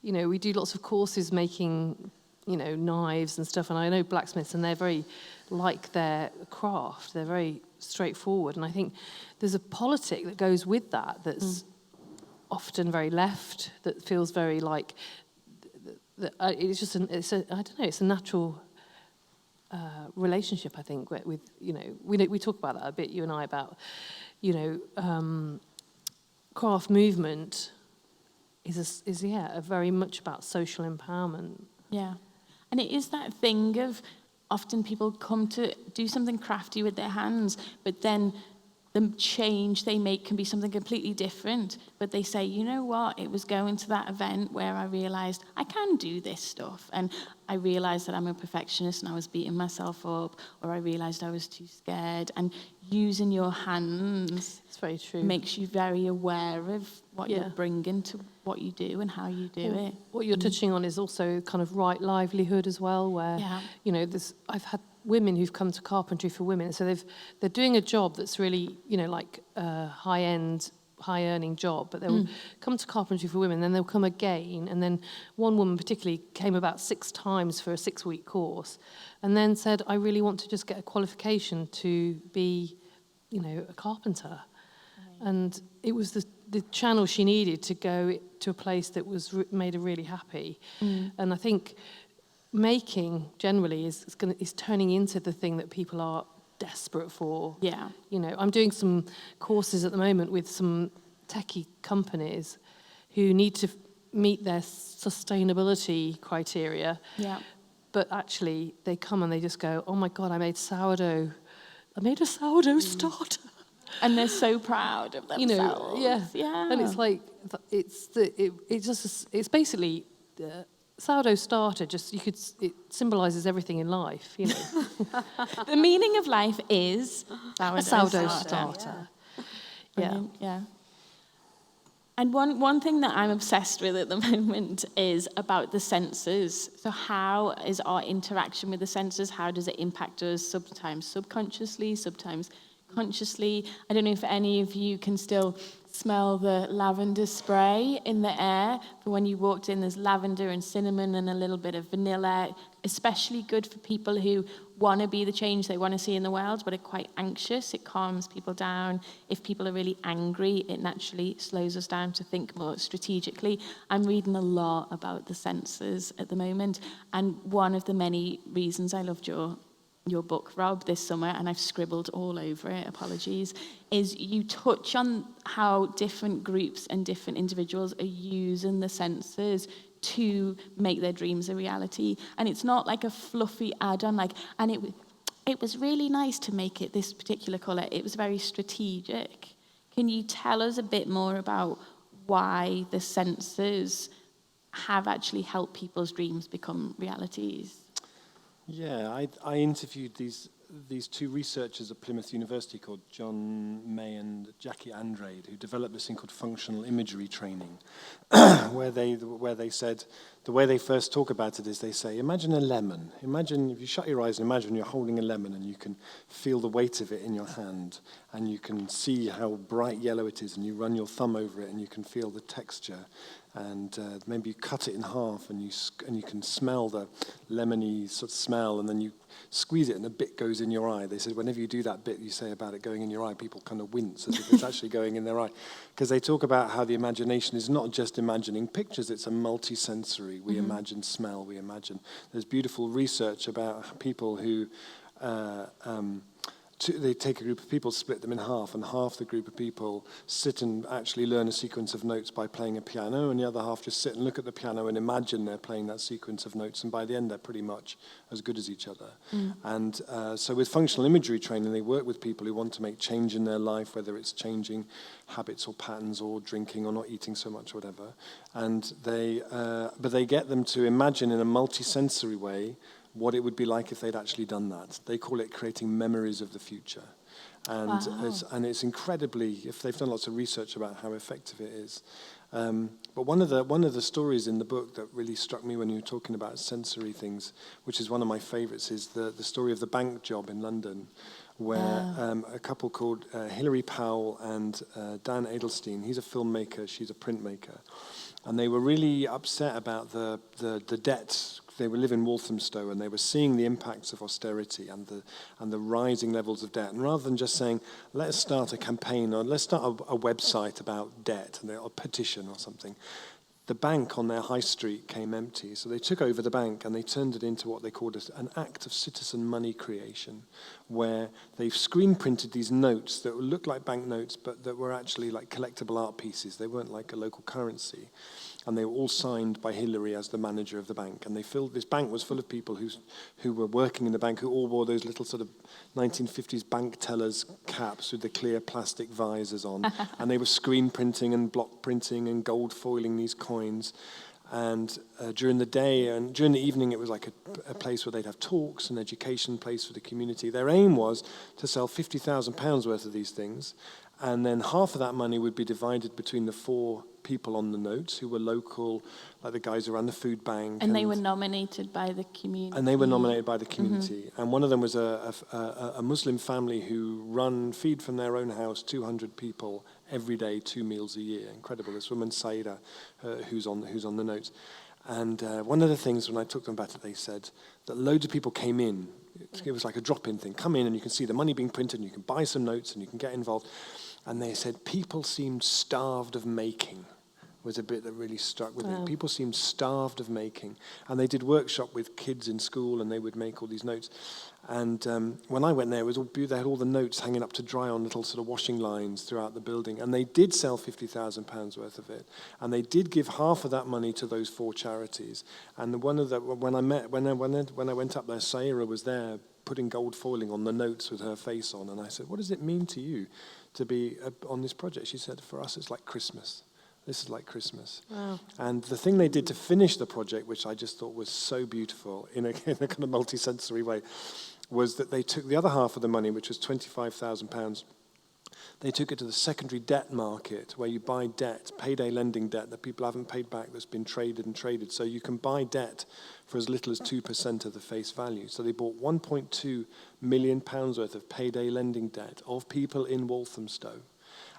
you know, we do lots of courses making, you know, knives and stuff, and I know blacksmiths and they're very like their craft, they're very straightforward, and I think there's a politic that goes with that that's often very left, that feels very like, it's just, I don't know, it's a natural relationship, I think, with you know, we talk about that a bit, you and I, about, you know, craft movement is very much about social empowerment. Yeah. And it is that thing of often people come to do something crafty with their hands, but then the change they make can be something completely different. But they say, you know what, it was going to that event where I realised I can do this stuff. And I realised that I'm a perfectionist and I was beating myself up, or I realised I was too scared. And using your hands, It's very true, makes you very aware of what you're bringing to what you do and how you do it. What you're touching on is also kind of right livelihood as well, where, you know, I've had women who've come to Carpentry for Women, so they're doing a job that's really, you know, like a high-end, high-earning job, but they'll come to Carpentry for Women, then they'll come again, and then one woman particularly came about 6 times for a 6-week course, and then said, I really want to just get a qualification to be, you know, a carpenter. And it was the channel she needed to go to a place that was made her really happy. And I think making generally is turning into the thing that people are desperate for. Yeah. You know, I'm doing some courses at the moment with some techie companies who need to meet their sustainability criteria. Yeah. But actually they come and they just go, oh my God, I made sourdough. I made a sourdough starter. And they're so proud of themselves. You know, yeah. And it's like, it's basically sourdough starter. It symbolises everything in life. You know, The meaning of life is a sourdough starter. Yeah. And one thing that I'm obsessed with at the moment is about the senses. So how is our interaction with the senses? How does it impact us? Sometimes subconsciously, sometimes consciously. I don't know if any of you can still smell the lavender spray in the air. But when you walked in, there's lavender and cinnamon and a little bit of vanilla. Especially good for people who want to be the change they want to see in the world, but are quite anxious. It calms people down. If people are really angry, it naturally slows us down to think more strategically. I'm reading a lot about the senses at the moment. And one of the many reasons I loved your book, Rob, this summer, and I've scribbled all over it, apologies, is you touch on how different groups and different individuals are using the senses to make their dreams a reality. And it's not like a fluffy add-on, and it was really nice to make it this particular colour. It was very strategic. Can you tell us a bit more about why the senses have actually helped people's dreams become realities? Yeah, I interviewed these 2 researchers at Plymouth University called John May and Jackie Andrade, who developed this thing called functional imagery training, where they said, the way they first talk about it is they say, imagine a lemon. Imagine, if you shut your eyes and imagine you're holding a lemon and you can feel the weight of it in your hand and you can see how bright yellow it is and you run your thumb over it and you can feel the texture. And maybe you cut it in half and you can smell the lemony sort of smell, and then you squeeze it and a bit goes in your eye. They said whenever you do that bit you say about it going in your eye, people kind of wince as if it's actually going in their eye. Because they talk about how the imagination is not just imagining pictures, it's a multi-sensory. We imagine smell, there's beautiful research about people who they take a group of people, split them in half, and half the group of people sit and actually learn a sequence of notes by playing a piano, and the other half just sit and look at the piano and imagine they're playing that sequence of notes, and by the end they're pretty much as good as each other. And so with functional imagery training, they work with people who want to make change in their life, whether it's changing habits or patterns or drinking or not eating so much or whatever. And but they get them to imagine in a multi-sensory way what it would be like if they'd actually done that. They call it creating memories of the future. And it's incredibly, if they've done lots of research about how effective it is. But one of the stories in the book that really struck me when you were talking about sensory things, which is one of my favorites, is the story of the bank job in London, where a couple called Hilary Powell and Dan Edelstein, he's a filmmaker, she's a printmaker, and they were really upset about the debt. They were living in Walthamstow, and they were seeing the impacts of austerity and the rising levels of debt. And rather than just saying, let's start a campaign or let's start a website about debt and a petition or something, the bank on their high street came empty. So they took over the bank and they turned it into what they called an act of citizen money creation, where they've screen printed these notes that looked like banknotes, but that were actually like collectible art pieces. They weren't like a local currency. And they were all signed by Hillary as the manager of the bank. And this bank was full of people who were working in the bank, who all wore those little sort of 1950s bank tellers caps with the clear plastic visors on. And they were screen printing and block printing and gold foiling these coins. And during the day and during the evening, it was like a place where they'd have talks, an education place for the community. Their aim was to sell £50,000 worth of these things. And then half of that money would be divided between the 4 people on the notes who were local, like the guys who ran the food bank. And they were nominated by the community. And they were nominated by the community. Mm-hmm. And one of them was a Muslim family who feed from their own house 200 people every day, 2 meals a year. Incredible. This woman, Saida, who's on the notes. And one of the things, when I took them about it, they said that loads of people came in. It was like a drop-in thing. Come in and you can see the money being printed and you can buy some notes and you can get involved. And they said people seemed starved of making, was a bit that really struck with me. People seemed starved of making. And they did workshop with kids in school and they would make all these notes. And when I went there, it was all beautiful. They had all the notes hanging up to dry on little sort of washing lines throughout the building. And they did sell £50,000 worth of it. And they did give half of that money to those 4 charities. And when I went up there, Sarah was there putting gold foiling on the notes with her face on. And I said, what does it mean to you to be on this project? She said, for us, it's like Christmas. This is like Christmas. Wow. And the thing they did to finish the project, which I just thought was so beautiful in a kind of multi-sensory way, was that they took the other half of the money, which was £25,000, they took it to the secondary debt market where you buy debt, payday lending debt that people haven't paid back that's been traded and traded. So you can buy debt for as little as 2% of the face value. So they bought £1.2 million worth of payday lending debt of people in Walthamstow.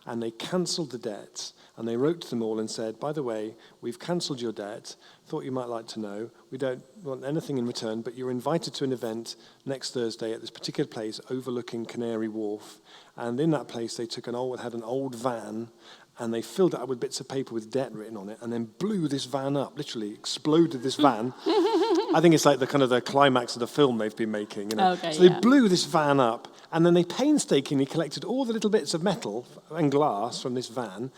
And they cancelled the debts, and they wrote to them all and said, by the way, we've cancelled your debt, thought you might like to know, we don't want anything in return, but you're invited to an event next Thursday at this particular place overlooking Canary Wharf. And in that place, they had an old van, and they filled it up with bits of paper with debt written on it, and then blew this van up, literally exploded this van. I think it's like the climax of the film they've been making. You know? Okay, so they blew this van up, and then they painstakingly collected all the little bits of metal and glass from this van,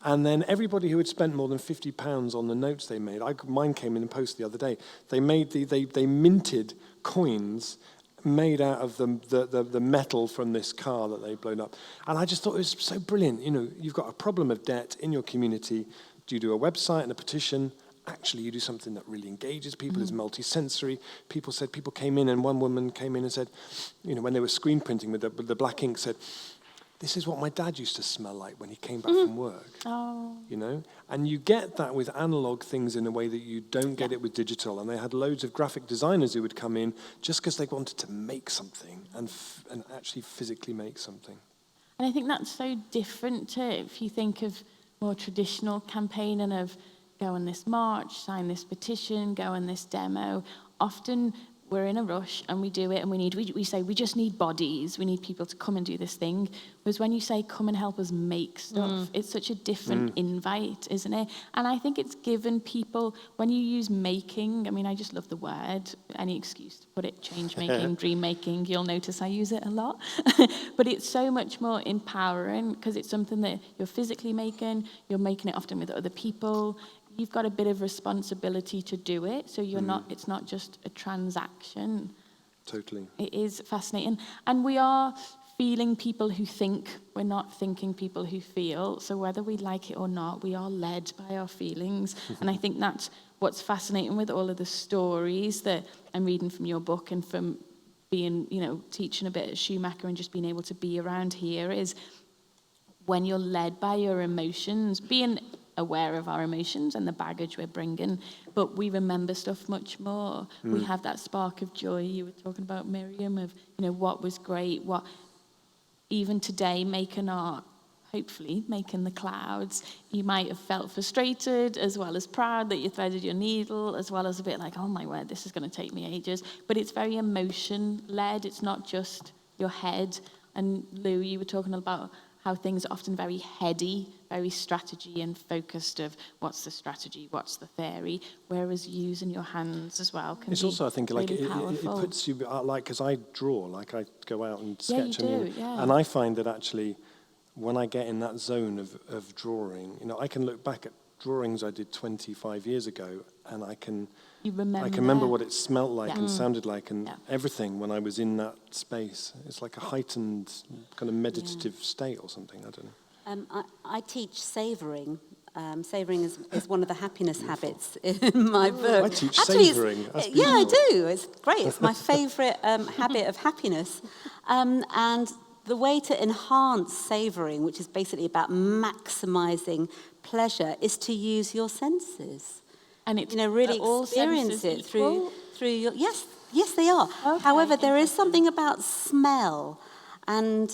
and then everybody who had spent more than £50 on the notes they made, mine came in the post the other day, they minted coins made out of the metal from this car that they'd blown up. And I just thought it was so brilliant. You know, you've got a problem of debt in your community. Do you do a website and a petition? Actually, you do something that really engages people, is multi-sensory. People came in, and one woman came in and said, you know, when they were screen printing with the black ink, said, this is what my dad used to smell like when he came back from work. Oh. You know? And you get that with analog things in a way that you don't get it with digital. And they had loads of graphic designers who would come in just because they wanted to make something and actually physically make something. And I think that's so different to if you think of more traditional campaigning of go on this march, sign this petition, go on this demo. Often we're in a rush and we do it and we say we just need bodies, we need people to come and do this thing. Whereas when you say come and help us make stuff, it's such a different invite, isn't it? And I think it's given people, when you use making, I mean, I just love the word, any excuse to put it, change making, dream making, you'll notice I use it a lot. But it's so much more empowering because it's something that you're physically making, you're making it often with other people. You've got a bit of responsibility to do it, so it's not just a transaction. Totally. It is fascinating. And we are feeling people who think, we're not thinking people who feel. So whether we like it or not, we are led by our feelings. And I think that's what's fascinating with all of the stories that I'm reading from your book and from being, teaching a bit at Schumacher and just being able to be around here is when you're led by your emotions, being aware of our emotions and the baggage we're bringing, but we remember stuff much more. We have that spark of joy you were talking about, Miriam, of, what was great, what even today making art, hopefully making the clouds, you might have felt frustrated as well as proud that you threaded your needle, as well as a bit like, oh my word, this is going to take me ages. But it's very emotion-led. It's not just your head. And Lou, you were talking about how things are often very heady, very strategy and focused of what's the strategy, what's the theory, whereas using your hands as well can it's be also, I think, really it powerful. puts you, because I draw, like I go out and sketch. Yeah, you do, yeah. And I find that actually, when I get in that zone of drawing, I can look back at drawings I did 25 years ago, and I can remember what it smelt like and sounded like, and everything when I was in that space. It's like a heightened kind of meditative state or something. I don't know. I teach savouring. Savouring is one of the happiness habits in my book. I teach Actually, savouring. That's yeah, I beautiful. do. It's great. It's my favourite habit of happiness. And the way to enhance savouring, which is basically about maximising pleasure, is to use your senses. And it's really all experience senses it through your... Yes, they are. Okay, However, there is something about smell, and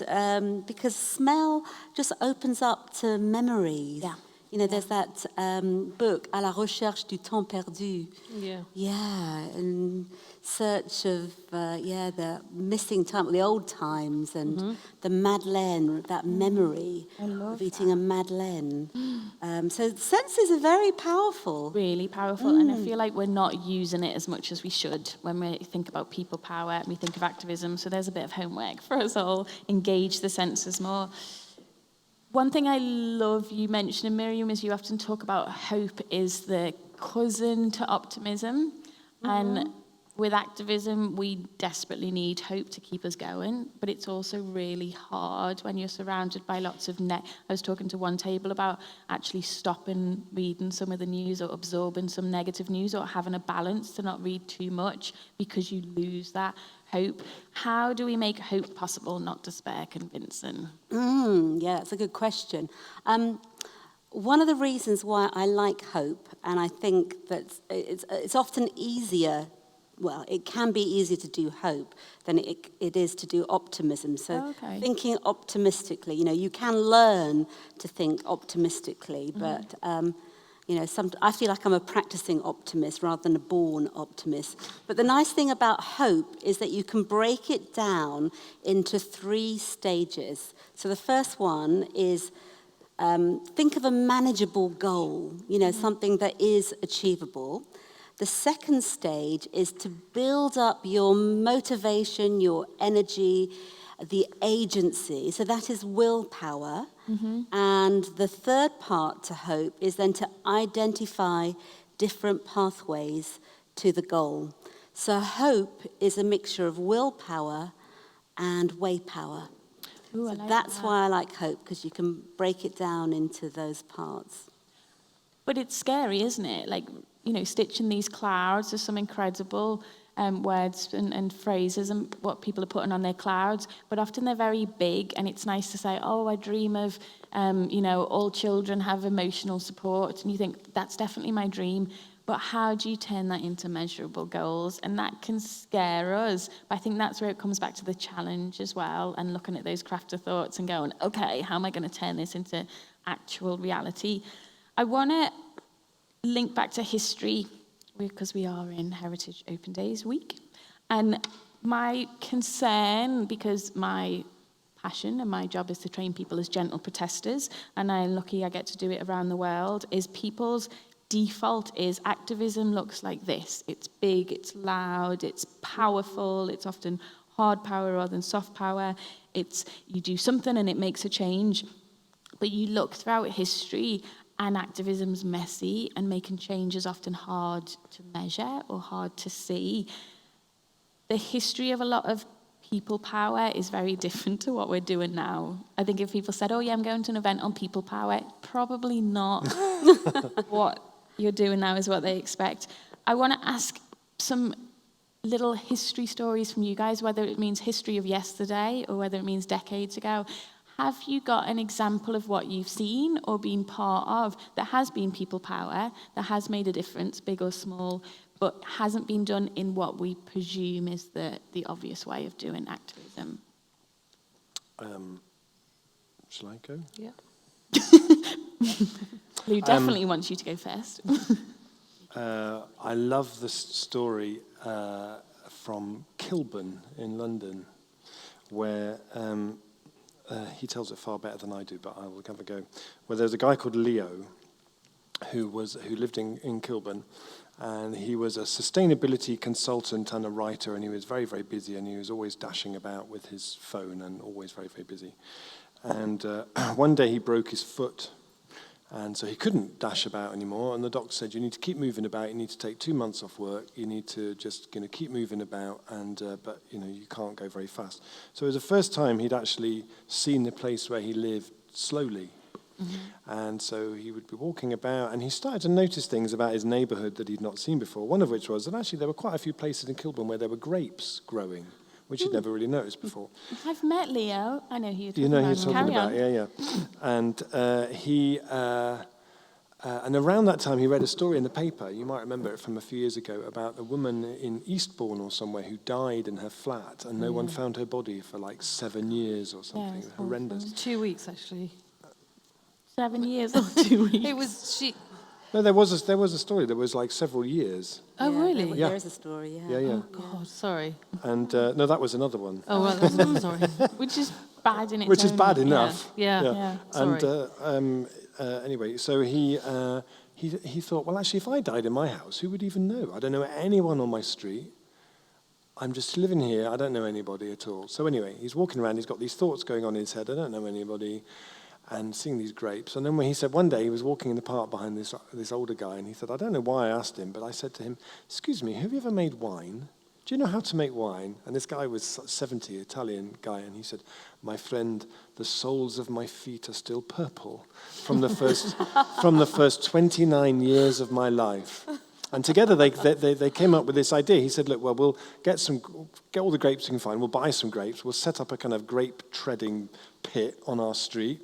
because smell just opens up to memories. Yeah. There's that book, À la recherche du temps perdu. Yeah. Yeah, in search of, the missing time, the old times, and the madeleine, that memory of eating a madeleine. So senses are very powerful. really powerful, and I feel like we're not using it as much as we should when we think about people power and we think of activism. So there's a bit of homework for us all. Engage the senses more. One thing I love you mentioning, Miriam, is you often talk about hope is the cousin to optimism. And with activism, we desperately need hope to keep us going, but it's also really hard when you're surrounded by lots of I was talking to one table about actually stopping reading some of the news or absorbing some negative news, or having a balance to not read too much because you lose that hope. How do we make hope possible, not despair convincing? Yeah, that's a good question. One of the reasons why I like hope, and I think that it's often easier, well, it can be easier to do hope than it is to do optimism. So thinking optimistically, you can learn to think optimistically, but I feel like I'm a practicing optimist rather than a born optimist. But the nice thing about hope is that you can break it down into 3 stages. So the first one is think of a manageable goal, something that is achievable. The second stage is to build up your motivation, your energy, the agency. So that is willpower. And the third part to hope is then to identify different pathways to the goal. So hope is a mixture of willpower and way power. Ooh, so I like that's that. why I like hope, because you can break it down into those parts. But it's scary, isn't it? Like, stitching these clouds, there's some incredible words and phrases and what people are putting on their clouds, but often they're very big, and it's nice to say, oh, I dream of, all children have emotional support, and you think, that's definitely my dream, but how do you turn that into measurable goals? And that can scare us, but I think that's where it comes back to the challenge as well, and looking at those crafter thoughts and going, okay, how am I going to turn this into actual reality? I want to link back to history, because we are in Heritage Open Days week. And my concern, because my passion and my job is to train people as gentle protesters, and I'm lucky I get to do it around the world, is people's default is activism looks like this. It's big, it's loud, it's powerful, it's often hard power rather than soft power. It's you do something and it makes a change. But you look throughout history, and activism's messy, and making change is often hard to measure or hard to see. The history of a lot of people power is very different to what we're doing now. I think if people said, oh yeah, I'm going to an event on people power, probably not what you're doing now is what they expect. I want to ask some little history stories from you guys, whether it means history of yesterday or whether it means decades ago. Have you got an example of what you've seen or been part of that has been people power, that has made a difference, big or small, but hasn't been done in what we presume is the obvious way of doing activism? Shall I go? Yeah. Lou definitely wants you to go first. I love this story from Kilburn in London, where he tells it far better than I do, but I will have a go. Where there's a guy called Leo who lived in Kilburn, and he was a sustainability consultant and a writer, and he was very, very busy, and he was always dashing about with his phone and always very, very busy. And one day he broke his foot, and so he couldn't dash about anymore, and the doctor said, you need to keep moving about, you need to take 2 months off work, you need to just keep moving about, and but you can't go very fast. So it was the first time he'd actually seen the place where he lived slowly. Mm-hmm. And so he would be walking about, and he started to notice things about his neighbourhood that he'd not seen before, one of which was that actually there were quite a few places in Kilburn where there were grapes growing, which he'd never really noticed before. I've met Leo. I know who you're talking about. You know who you're talking about, Carry on. yeah. And around that time, he read a story in the paper, you might remember it from a few years ago, about a woman in Eastbourne or somewhere who died in her flat, and no one found her body for like 7 years or something. it's Horrendous. awful. 2 weeks, actually. 7 years or 2 weeks? It was she. No, there was a story that was like several years. Oh, really? There is a story, yeah. Yeah. Oh, God, sorry. And no, that was another one. Oh, well, that's another story. Which is bad in its Which is own bad way. enough. Yeah. Sorry. And anyway, so he thought, well, actually, if I died in my house, who would even know? I don't know anyone on my street. I'm just living here. I don't know anybody at all. So anyway, he's walking around. He's got these thoughts going on in his head. I don't know anybody. And seeing these grapes. And then when he said, one day he was walking in the park behind this older guy, and he said, I don't know why I asked him, but I said to him, excuse me, have you ever made wine? Do you know how to make wine? And this guy was 70, Italian guy, and he said, my friend, the soles of my feet are still purple from the first 29 years of my life. And together they came up with this idea. He said, look, well, we'll get all the grapes we can find, we'll buy some grapes, we'll set up a kind of grape treading pit on our street,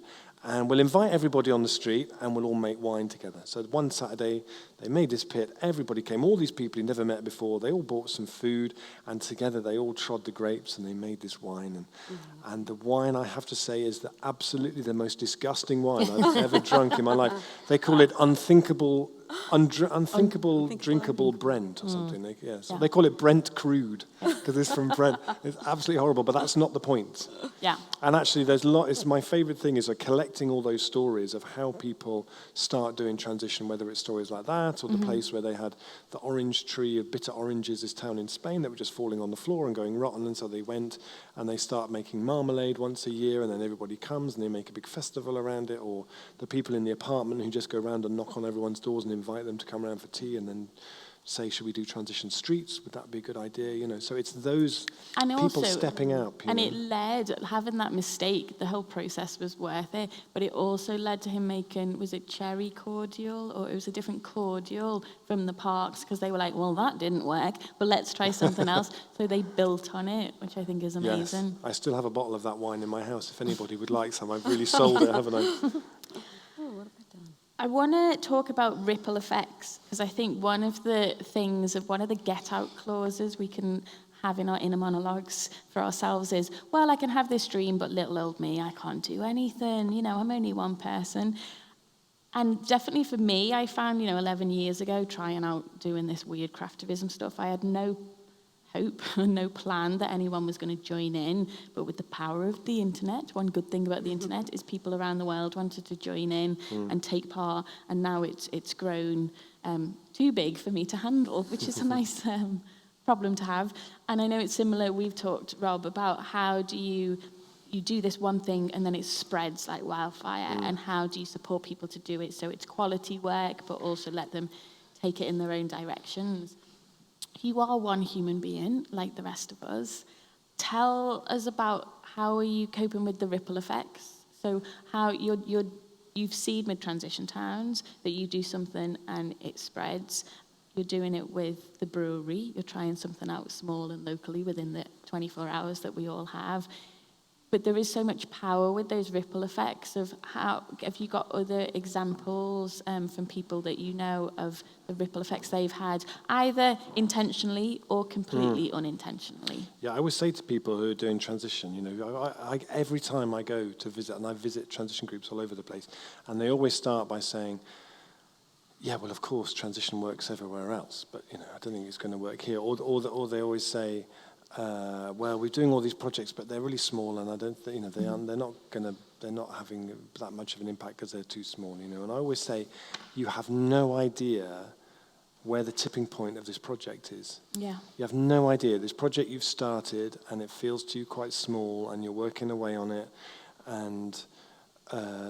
and we'll invite everybody on the street, and we'll all make wine together. So one Saturday, they made this pit. Everybody came, all these people he'd never met before. They all bought some food, and together they all trod the grapes, and they made this wine. And the wine, I have to say, is absolutely the most disgusting wine I've ever drunk in my life. They call it unthinkable drinkable Brent or something. So they call it Brent Crude because it's from Brent. It's absolutely horrible, but that's not the point. Yeah. And actually, it's my favorite thing is collecting all those stories of how people start doing transition, whether it's stories like that or the place where they had the orange tree of bitter oranges, this town in Spain that were just falling on the floor and going rotten, and so they went and they start making marmalade once a year, and then everybody comes and they make a big festival around it, or the people in the apartment who just go around and knock on everyone's doors and invite them to come around for tea and then say, should we do transition streets? Would that be a good idea? So it's those people stepping up. It led, having that mistake, the whole process was worth it, but it also led to him making, was it cherry cordial, or it was a different cordial from the parks, because they were like, well, that didn't work, but let's try something else. So they built on it, which I think is amazing. Yes, I still have a bottle of that wine in my house. If anybody would like some, I've really sold it, haven't I? I want to talk about ripple effects, because I think one of the get out clauses we can have in our inner monologues for ourselves is, well, I can have this dream, but little old me, I can't do anything. I'm only one person. And definitely for me, I found, 11 years ago, trying out doing this weird craftivism stuff, I had no hope and no plan that anyone was going to join in, but with the power of the internet, one good thing about the internet is people around the world wanted to join in and take part, and now it's grown too big for me to handle, which is a nice problem to have. And I know it's similar, we've talked, Rob, about how do you do this one thing and then it spreads like wildfire, and how do you support people to do it so it's quality work but also let them take it in their own directions. You are one human being, like the rest of us. Tell us about how are you coping with the ripple effects? So how you've seen mid-transition towns that you do something and it spreads. you're doing it with the brewery, you're trying something out small and locally within the 24 hours that we all have. But there is so much power with those ripple effects of how, have you got other examples from people that you know of the ripple effects they've had, either intentionally or completely unintentionally? Yeah, I always say to people who are doing transition, you know, I every time I go to visit, and I visit transition groups all over the place, and they always start by saying, yeah, well, of course, transition works everywhere else, but, you know, I don't think it's going to work here. Or they always say, well, we're doing all these projects, but they're really small, and I don't, you know, they're not having that much of an impact because they're too small, you know. And I always say, you have no idea where the tipping point of this project is. Yeah. You have no idea. This project you've started, and it feels to you quite small, and you're working away on it, and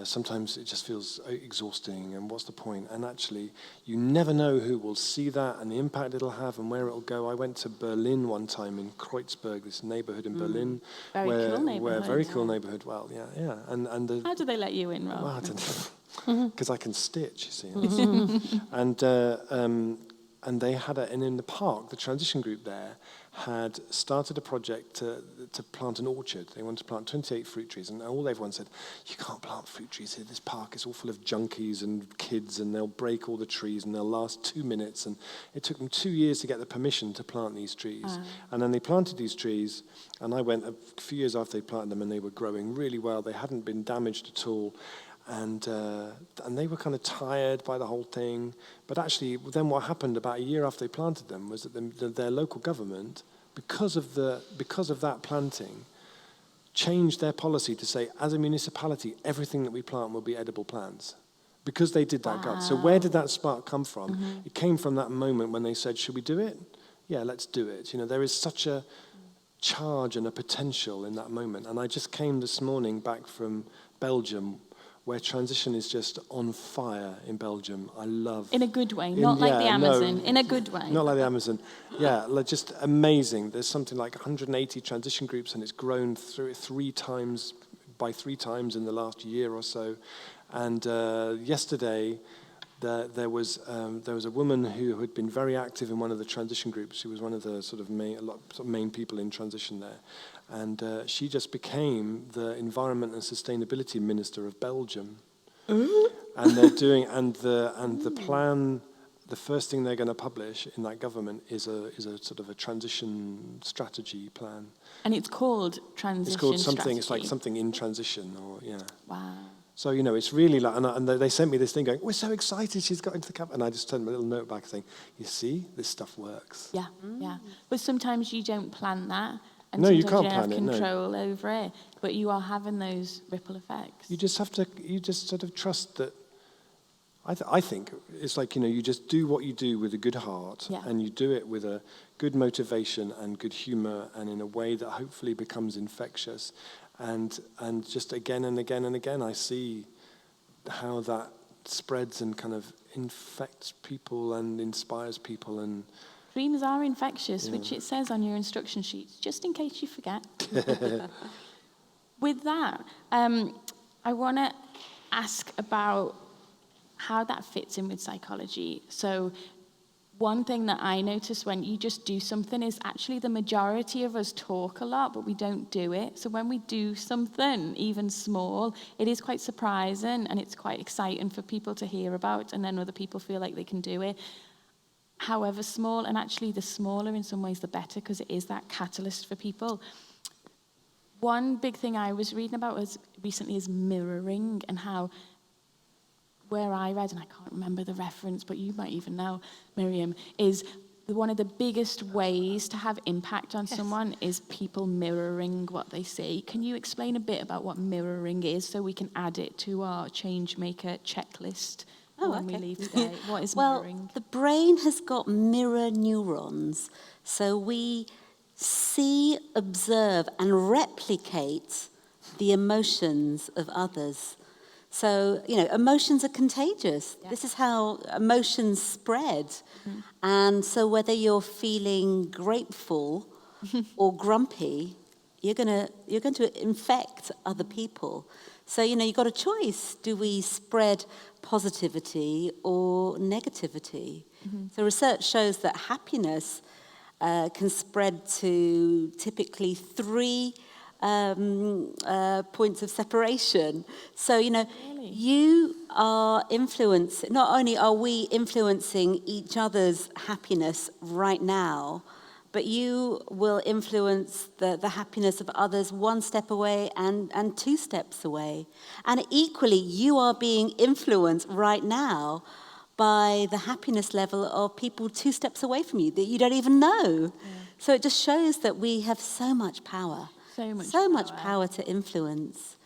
sometimes it just feels exhausting, and what's the point? And actually, you never know who will see that and the impact it'll have and where it'll go. I went to Berlin one time, in Kreuzberg, this neighborhood in Berlin. Very cool neighborhood. Well, yeah. And how do they let you in, Rob? Well, I don't know. Because I can stitch, you see. And they had and in the park, the transition group there had started a project to plant an orchard. They wanted to plant 28 fruit trees, and everyone said, you can't plant fruit trees here. This park is all full of junkies and kids, and they'll break all the trees, and they'll last 2 minutes. And it took them 2 years to get the permission to plant these trees. And then they planted these trees, and I went a few years after they planted them, and they were growing really well. They hadn't been damaged at all. And they were kind of tired by the whole thing. But actually, then what happened about a year after they planted them was that their local government, because of that planting, changed their policy to say, as a municipality, everything that we plant will be edible plants. Because they did that. Wow. So where did that spark come from? It came from that moment when they said, should we do it? Yeah, let's do it. You know, there is such a charge and a potential in that moment. And I just came this morning back from Belgium, where transition is just on fire in Belgium. I love... In a good way, not like the Amazon. No, in a good way. Not like the Amazon. Yeah, like just amazing. There's something like 180 transition groups, and it's grown three times in the last year or so. And yesterday, there was a woman who had been very active in one of the transition groups. She was one of the sort of main people in transition there. And she just became the Environment and Sustainability Minister of Belgium. And they're doing the plan. The first thing they're going to publish in that government is a sort of a transition strategy plan. And it's called transition. It's called something. Strategy. It's like something in transition, or yeah. Wow. So, you know, it's really like, and they sent me this thing going, we're so excited she's got into the cabinet. And I just turned my little note back saying, you see, this stuff works. Yeah, yeah. But sometimes you don't plan that. And no, you sometimes can't plan it. You don't have control over it. But you are having those ripple effects. You just sort of trust that. I think it's like, you know, you just do what you do with a good heart, and you do it with a good motivation and good humor, and in a way that hopefully becomes infectious. And just again and again and again, I see how that spreads and kind of infects people and inspires people. And dreams are infectious, which it says on your instruction sheets, just in case you forget. With that, I want to ask about how that fits in with psychology. So one thing that I notice when you just do something is actually the majority of us talk a lot, but we don't do it. So when we do something, even small, it is quite surprising, and it's quite exciting for people to hear about, and then other people feel like they can do it. However small, and actually the smaller in some ways the better, because it is that catalyst for people. One big thing I was reading about recently is mirroring, and how where I read, and I can't remember the reference, but you might even know, Miriam, is one of the biggest ways to have impact on someone is people mirroring what they see. Can you explain a bit about what mirroring is so we can add it to our change maker checklist when we leave today? What is mirroring? Well, the brain has got mirror neurons, so we see, observe, and replicate the emotions of others. So, you know, emotions are contagious. Yeah. This is how emotions spread. Mm-hmm. And so whether you're feeling grateful or grumpy, you're going to infect other people. So, you've got a choice. Do we spread positivity or negativity? So research shows that happiness can spread to typically 3 points of separation. So, you are influencing, not only are we influencing each other's happiness right now, but you will influence the happiness of others 1 step away and 2 steps away. And equally, you are being influenced right now by the happiness level of people 2 steps away from you that you don't even know. Yeah. So it just shows that we have so much power. So much power to influence.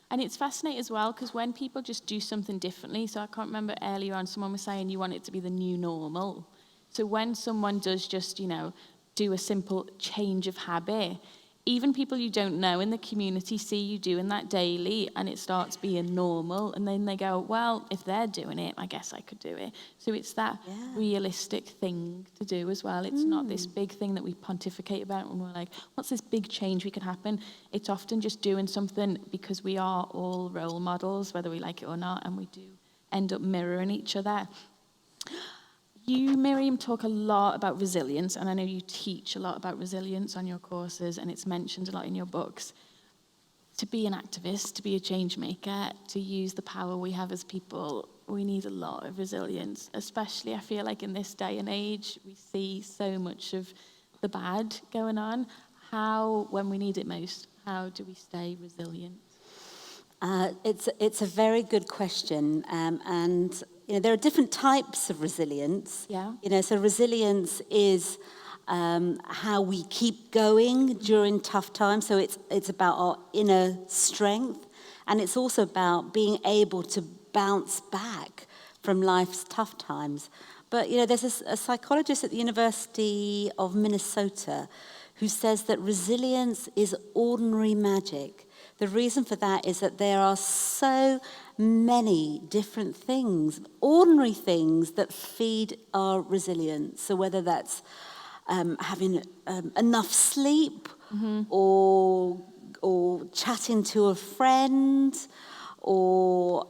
And it's fascinating as well, because when people just do something differently, so I can't remember earlier on, someone was saying you want it to be the new normal. So when someone does just, do a simple change of habit, even people you don't know in the community see you doing that daily, and it starts being normal, and then they go, well, if they're doing it, I guess I could do it. So it's that realistic thing to do as well. It's not this big thing that we pontificate about when we're like, what's this big change we could happen? It's often just doing something because we are all role models, whether we like it or not, and we do end up mirroring each other. You, Miriam, talk a lot about resilience, and I know you teach a lot about resilience on your courses, and it's mentioned a lot in your books. To be an activist, to be a change maker, to use the power we have as people, we need a lot of resilience, especially I feel like in this day and age, we see so much of the bad going on. How, when we need it most, how do we stay resilient? It's a very good question, and there are different types of resilience. Yeah. So resilience is how we keep going during tough times. So it's about our inner strength, and it's also about being able to bounce back from life's tough times. But there's a psychologist at the University of Minnesota who says that resilience is ordinary magic. The reason for that is that there are so many different things, ordinary things that feed our resilience. So whether that's having enough sleep, or chatting to a friend, or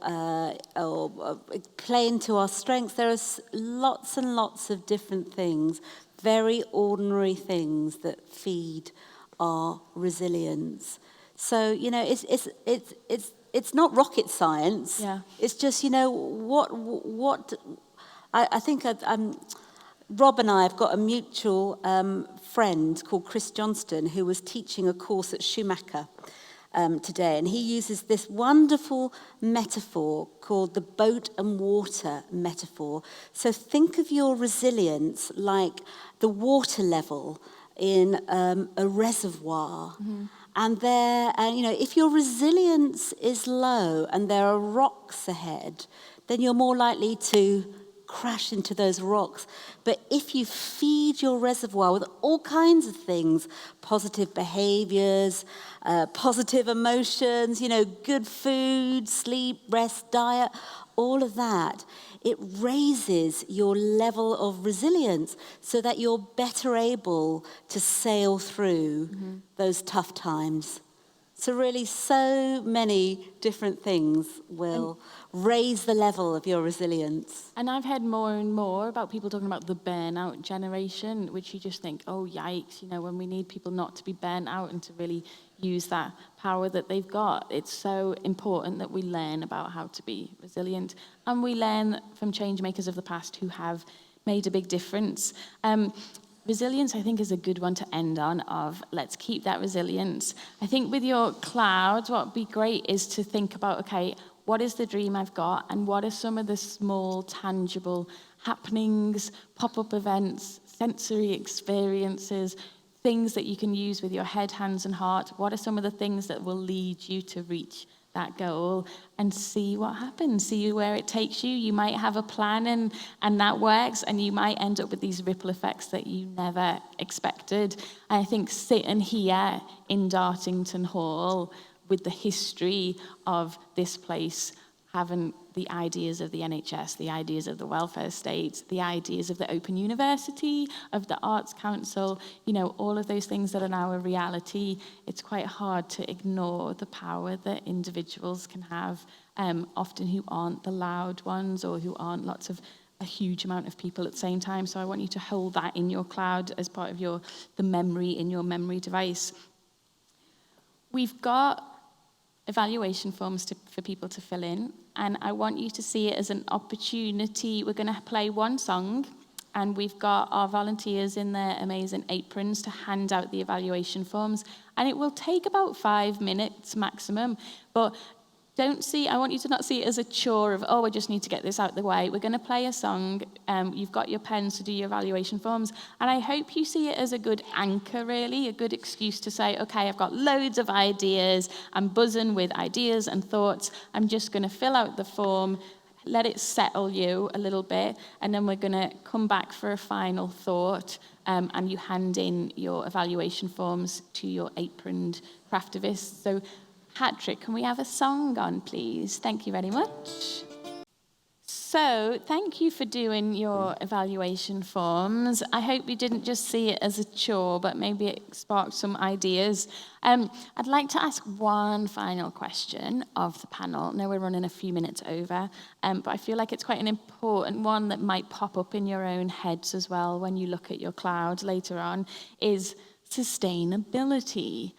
playing to our strengths, there are lots and lots of different things, very ordinary things that feed our resilience. So it's not rocket science. Yeah. It's just what I think Rob and I have got a mutual friend called Chris Johnston who was teaching a course at Schumacher today, and he uses this wonderful metaphor called the boat and water metaphor. So think of your resilience like the water level in a reservoir. And if your resilience is low and there are rocks ahead, then you're more likely to crash into those rocks. But if you feed your reservoir with all kinds of things, positive behaviors, positive emotions, good food, sleep, rest, diet, all of that, it raises your level of resilience so that you're better able to sail through those tough times. So really, so many different things will raise the level of your resilience. And I've heard more and more about people talking about the burnout generation, which you just think, oh, yikes, when we need people not to be burnt out and to really use that power that they've got. It's so important that we learn about how to be resilient, and we learn from change makers of the past who have made a big difference. Resilience, I think, is a good one to end on, of let's keep that resilience. I think with your clouds, what would be great is to think about, okay, what is the dream I've got, and what are some of the small, tangible happenings, pop-up events, sensory experiences, things that you can use with your head, hands, and heart? What are some of the things that will lead you to reach that goal, and see what happens, see where it takes you? You might have a plan and that works, and you might end up with these ripple effects that you never expected. I think sitting here in Dartington Hall with the history of this place having the ideas of the NHS, the ideas of the welfare state, the ideas of the Open University, of the Arts Council, all of those things that are now a reality. It's quite hard to ignore the power that individuals can have, often who aren't the loud ones or who aren't a huge amount of people at the same time. So I want you to hold that in your cloud as part of the memory in your memory device. We've got evaluation forms for people to fill in, and I want you to see it as an opportunity. We're going to play one song, and we've got our volunteers in their amazing aprons to hand out the evaluation forms, and it will take about 5 minutes maximum, but I want you to not see it as a chore of, I just need to get this out the way. We're going to play a song. You've got your pens to do your evaluation forms. And I hope you see it as a good anchor, really, a good excuse to say, okay, I've got loads of ideas. I'm buzzing with ideas and thoughts. I'm just going to fill out the form, let it settle you a little bit, and then we're going to come back for a final thought, and you hand in your evaluation forms to your aproned craftivists. So, Patrick, can we have a song on, please? Thank you very much. So, thank you for doing your evaluation forms. I hope you didn't just see it as a chore, but maybe it sparked some ideas. I'd like to ask one final question of the panel. I know we're running a few minutes over, but I feel like it's quite an important one that might pop up in your own heads as well when you look at your cloud later on, is sustainability.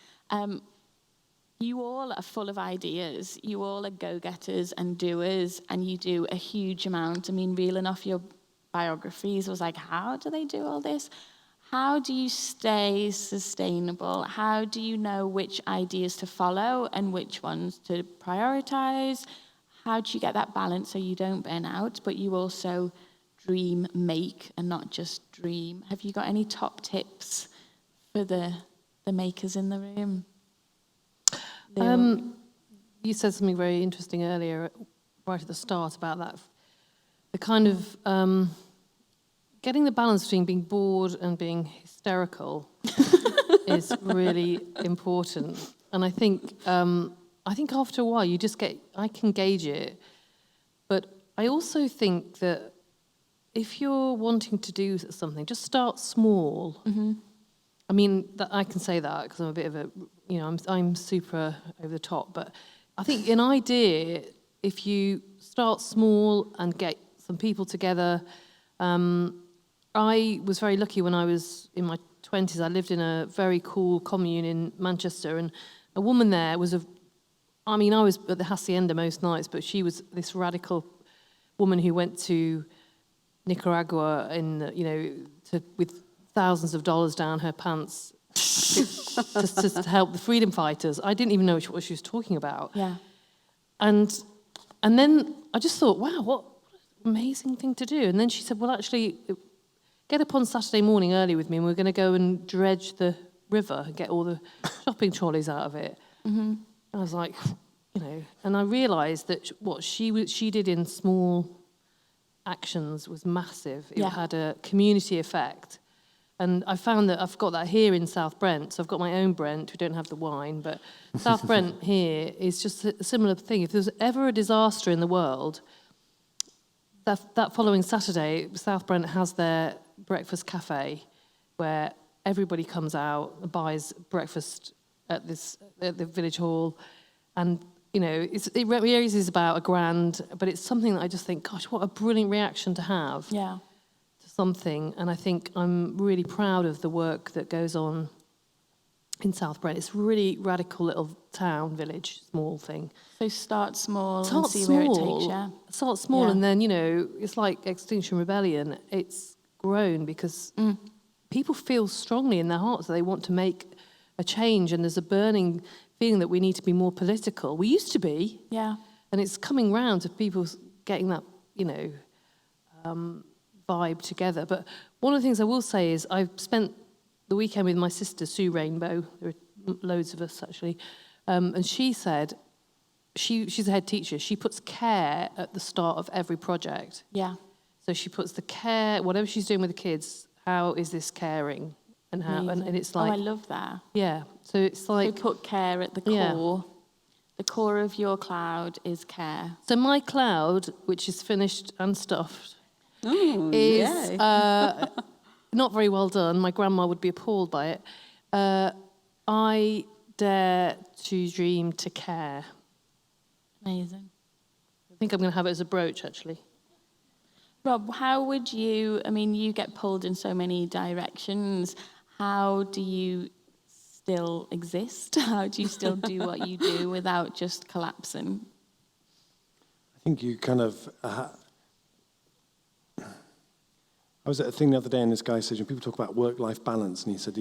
You all are full of ideas. You all are go-getters and doers, and you do a huge amount. I mean, reeling off your biographies was like, how do they do all this? How do you stay sustainable? How do you know which ideas to follow and which ones to prioritize? How do you get that balance so you don't burn out, but you also dream, make, and not just dream? Have you got any top tips for the makers in the room? You said something very interesting earlier, right at the start, about that, the kind of getting the balance between being bored and being hysterical is really important. And I think after a while I can gauge it, but I also think that if you're wanting to do something, just start small. Mm-hmm. I mean, I can say that because I'm a bit of a, I'm super over the top. But I think an idea, if you start small and get some people together. I was very lucky when I was in my 20s. I lived in a very cool commune in Manchester, and a woman there was I was at the hacienda most nights, but she was this radical woman who went to Nicaragua with thousands of dollars down her pants to help the freedom fighters. I didn't even know what she was talking about. Yeah. And then I just thought, wow, what an amazing thing to do. And then she said, well, actually, get up on Saturday morning early with me, and we're going to go and dredge the river and get all the shopping trolleys out of it. Mm-hmm. I was like, and I realised that what she did in small actions was massive. It had a community effect. And I found that I've got that here in South Brent. So I've got my own Brent. We don't have the wine, but South Brent here is just a similar thing. If there's ever a disaster in the world, that following Saturday, South Brent has their breakfast cafe where everybody comes out and buys breakfast at the village hall. And, it really is about £1,000, but it's something that I just think, gosh, what a brilliant reaction to have. Yeah. Something, and I think I'm really proud of the work that goes on in South Brent. It's a really radical little town, village, small thing. So start small and see where it takes you. Start small, and then, it's like Extinction Rebellion. It's grown because people feel strongly in their hearts that they want to make a change, and there's a burning feeling that we need to be more political. We used to be. Yeah. And it's coming round to people getting that, vibe together. But one of the things I will say is I've spent the weekend with my sister, Sue Rainbow. There are loads of us, actually. And she said, she's a head teacher. She puts care at the start of every project. Yeah. So she puts the care, whatever she's doing with the kids, how is this caring? And how, and it's like... Oh, I love that. Yeah. So it's like... So put care at the core. The core of your cloud is care. So my cloud, which is finished and stuffed, Ooh, is yay. not very well done. My grandma would be appalled by it. I dare to dream to care. Amazing. I think I'm going to have it as a brooch, actually. Rob, how would you, I mean, you get pulled in so many directions. How do you still exist? How do you still do what you do without just collapsing? I think you kind of... I was at a thing the other day, and this guy said, people talk about work-life balance, and he said,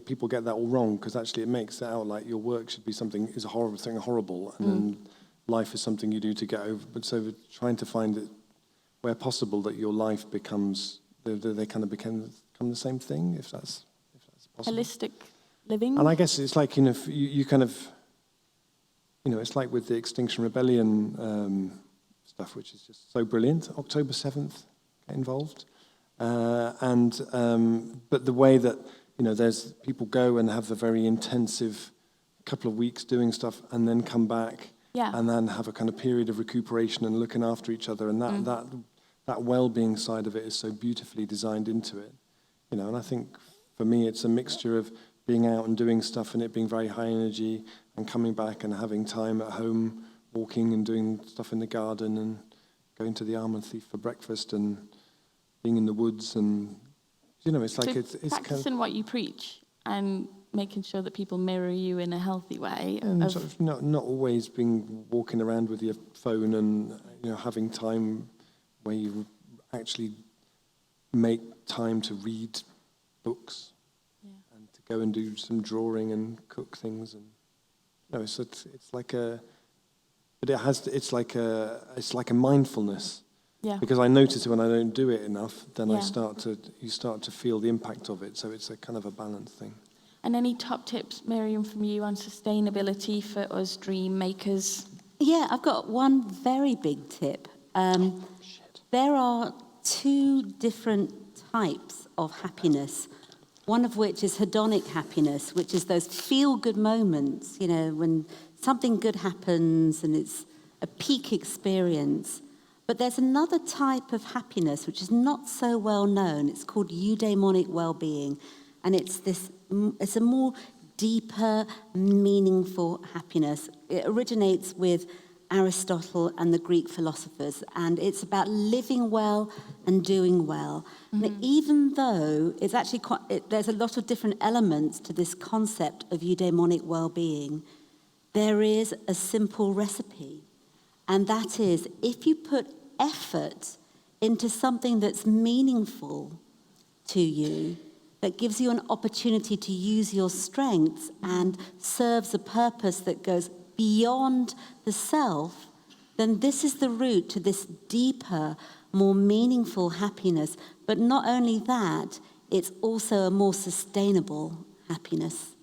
people get that all wrong, because actually it makes it out like your work should be something horrible, and then life is something you do to get over. But so trying to find it where possible that your life becomes, they kind of become the same thing, if that's possible. Holistic living? And I guess it's like, you kind of, it's like with the Extinction Rebellion stuff, which is just so brilliant. October 7th, get involved. But the way that, there's people go and have a very intensive couple of weeks doing stuff and then come back and then have a kind of period of recuperation and looking after each other, and that well-being side of it is so beautifully designed into it. And I think for me it's a mixture of being out and doing stuff and it being very high energy and coming back and having time at home, walking and doing stuff in the garden and going to the Almond Thief for breakfast and being in the woods, and it's like so it's practicing kind of, what you preach and making sure that people mirror you in a healthy way. and sort of not always being walking around with your phone, and having time where you actually make time to read books and to go and do some drawing and cook things, and it's like a, but it's like a mindfulness. Yeah. Because I notice when I don't do it enough, then Yeah. you start to feel the impact of it. So it's a kind of a balance thing. And any top tips, Miriam, from you on sustainability for us dream makers? Yeah, I've got one very big tip. There are two different types of happiness, one of which is hedonic happiness, which is those feel-good moments, when something good happens and it's a peak experience. But there's another type of happiness which is not so well known. It's called eudaimonic well-being, and it's a more deeper, meaningful happiness. It originates with Aristotle and the Greek philosophers, and it's about living well and doing well. Mm-hmm. And even though it's actually there's a lot of different elements to this concept of eudaimonic well-being, there is a simple recipe. And that is, if you put effort into something that's meaningful to you, that gives you an opportunity to use your strengths and serves a purpose that goes beyond the self, then this is the route to this deeper, more meaningful happiness. But not only that, it's also a more sustainable happiness.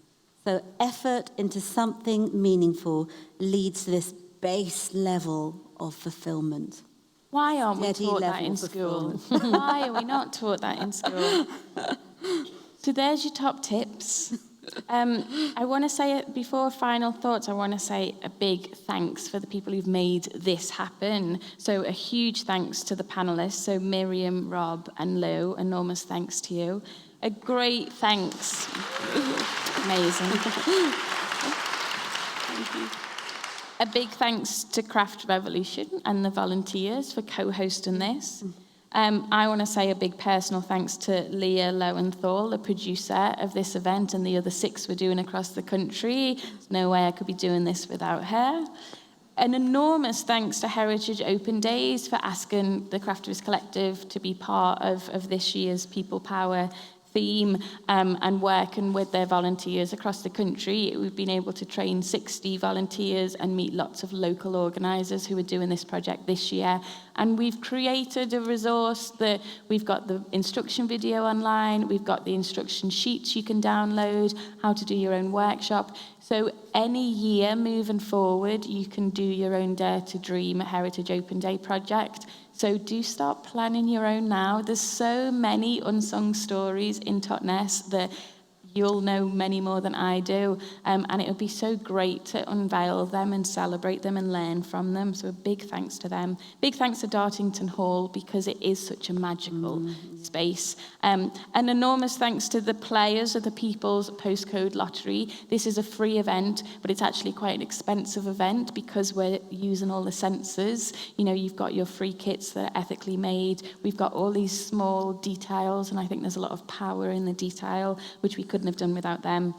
So effort into something meaningful leads to this base level of fulfillment. Why aren't we taught that in school? Why are we not taught that in school? So there's your top tips. I want to say, before final thoughts, I want to say a big thanks for the people who've made this happen. So a huge thanks to the panelists, so Miriam, Rob and Lou, enormous thanks to you. A great thanks. Amazing. Thank you. A big thanks to Craft Revolution and the volunteers for co-hosting this. I want to say a big personal thanks to Leah Lowenthal, the producer of this event, and the other 6 we're doing across the country. There's no way I could be doing this without her. An enormous thanks to Heritage Open Days for asking the Craftivist Collective to be part of this year's People Power theme, and working with their volunteers across the country. We've been able to train 60 volunteers and meet lots of local organisers who are doing this project this year. And we've created a resource that we've got the instruction video online, we've got the instruction sheets you can download, how to do your own workshop. So any year moving forward, you can do your own Dare to Dream Heritage Open Day project. So do start planning your own now. There's so many unsung stories in Totnes that you'll know many more than I do, and it would be so great to unveil them and celebrate them and learn from them. So a big thanks to them. Big thanks to Dartington Hall, because it is such a magical space. An enormous thanks to the players of the Peoples Postcode Lottery. This is a free event, but it's actually quite an expensive event because we're using all the sensors. You know, you've got your free kits that are ethically made. We've got all these small details, and I think there's a lot of power in the detail, which we couldn't have done without them.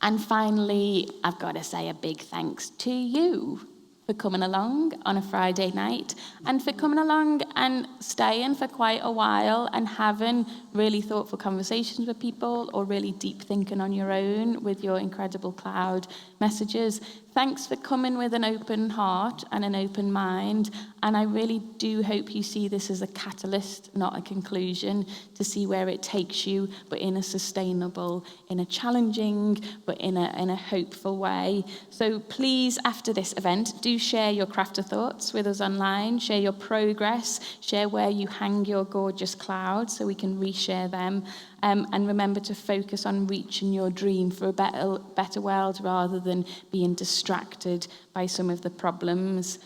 And finally, I've got to say a big thanks to you for coming along on a Friday night, and for coming along and staying for quite a while and having really thoughtful conversations with people, or really deep thinking on your own with your incredible cloud messages. Thanks for coming with an open heart and an open mind, and I really do hope you see this as a catalyst, not a conclusion, to see where it takes you, but in a sustainable, in a challenging, but in a hopeful way. So please, after this event, do share your crafter thoughts with us online, share your progress, share where you hang your gorgeous clouds so we can reshare them. And remember to focus on reaching your dream for a better world, rather than being distracted by some of the problems.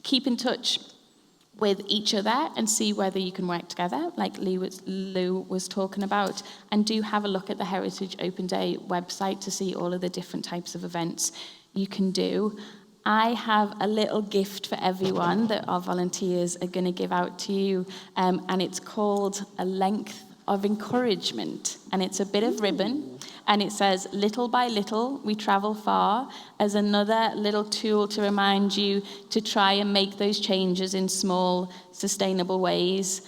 Keep in touch with each other and see whether you can work together, like Lou was talking about. And do have a look at the Heritage Open Day website to see all of the different types of events you can do. I have a little gift for everyone that our volunteers are going to give out to you, and it's called a length of encouragement, and it's a bit of ribbon, and it says, "Little by little we travel far," as another little tool to remind you to try and make those changes in small, sustainable ways.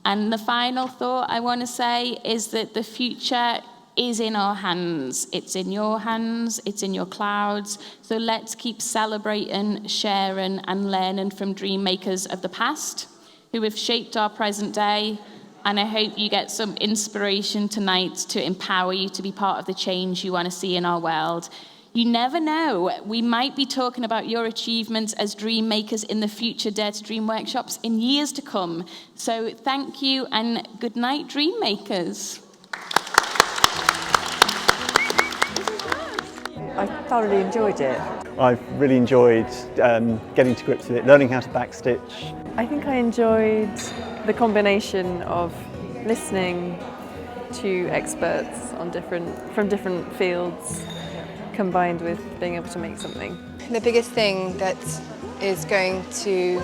And the final thought I want to say is that the future is in our hands. It's in your hands, it's in your clouds. So let's keep celebrating, sharing, and learning from dream makers of the past who have shaped our present day. And I hope you get some inspiration tonight to empower you to be part of the change you want to see in our world. You never know, we might be talking about your achievements as dream makers in the future Dare to Dream workshops in years to come. So thank you, and good night, dream makers. I thoroughly enjoyed it. I've really enjoyed getting to grips with it, learning how to backstitch. I think I enjoyed the combination of listening to experts on from different fields, combined with being able to make something. The biggest thing that is going to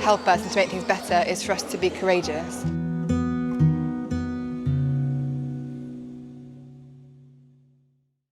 help us and to make things better is for us to be courageous.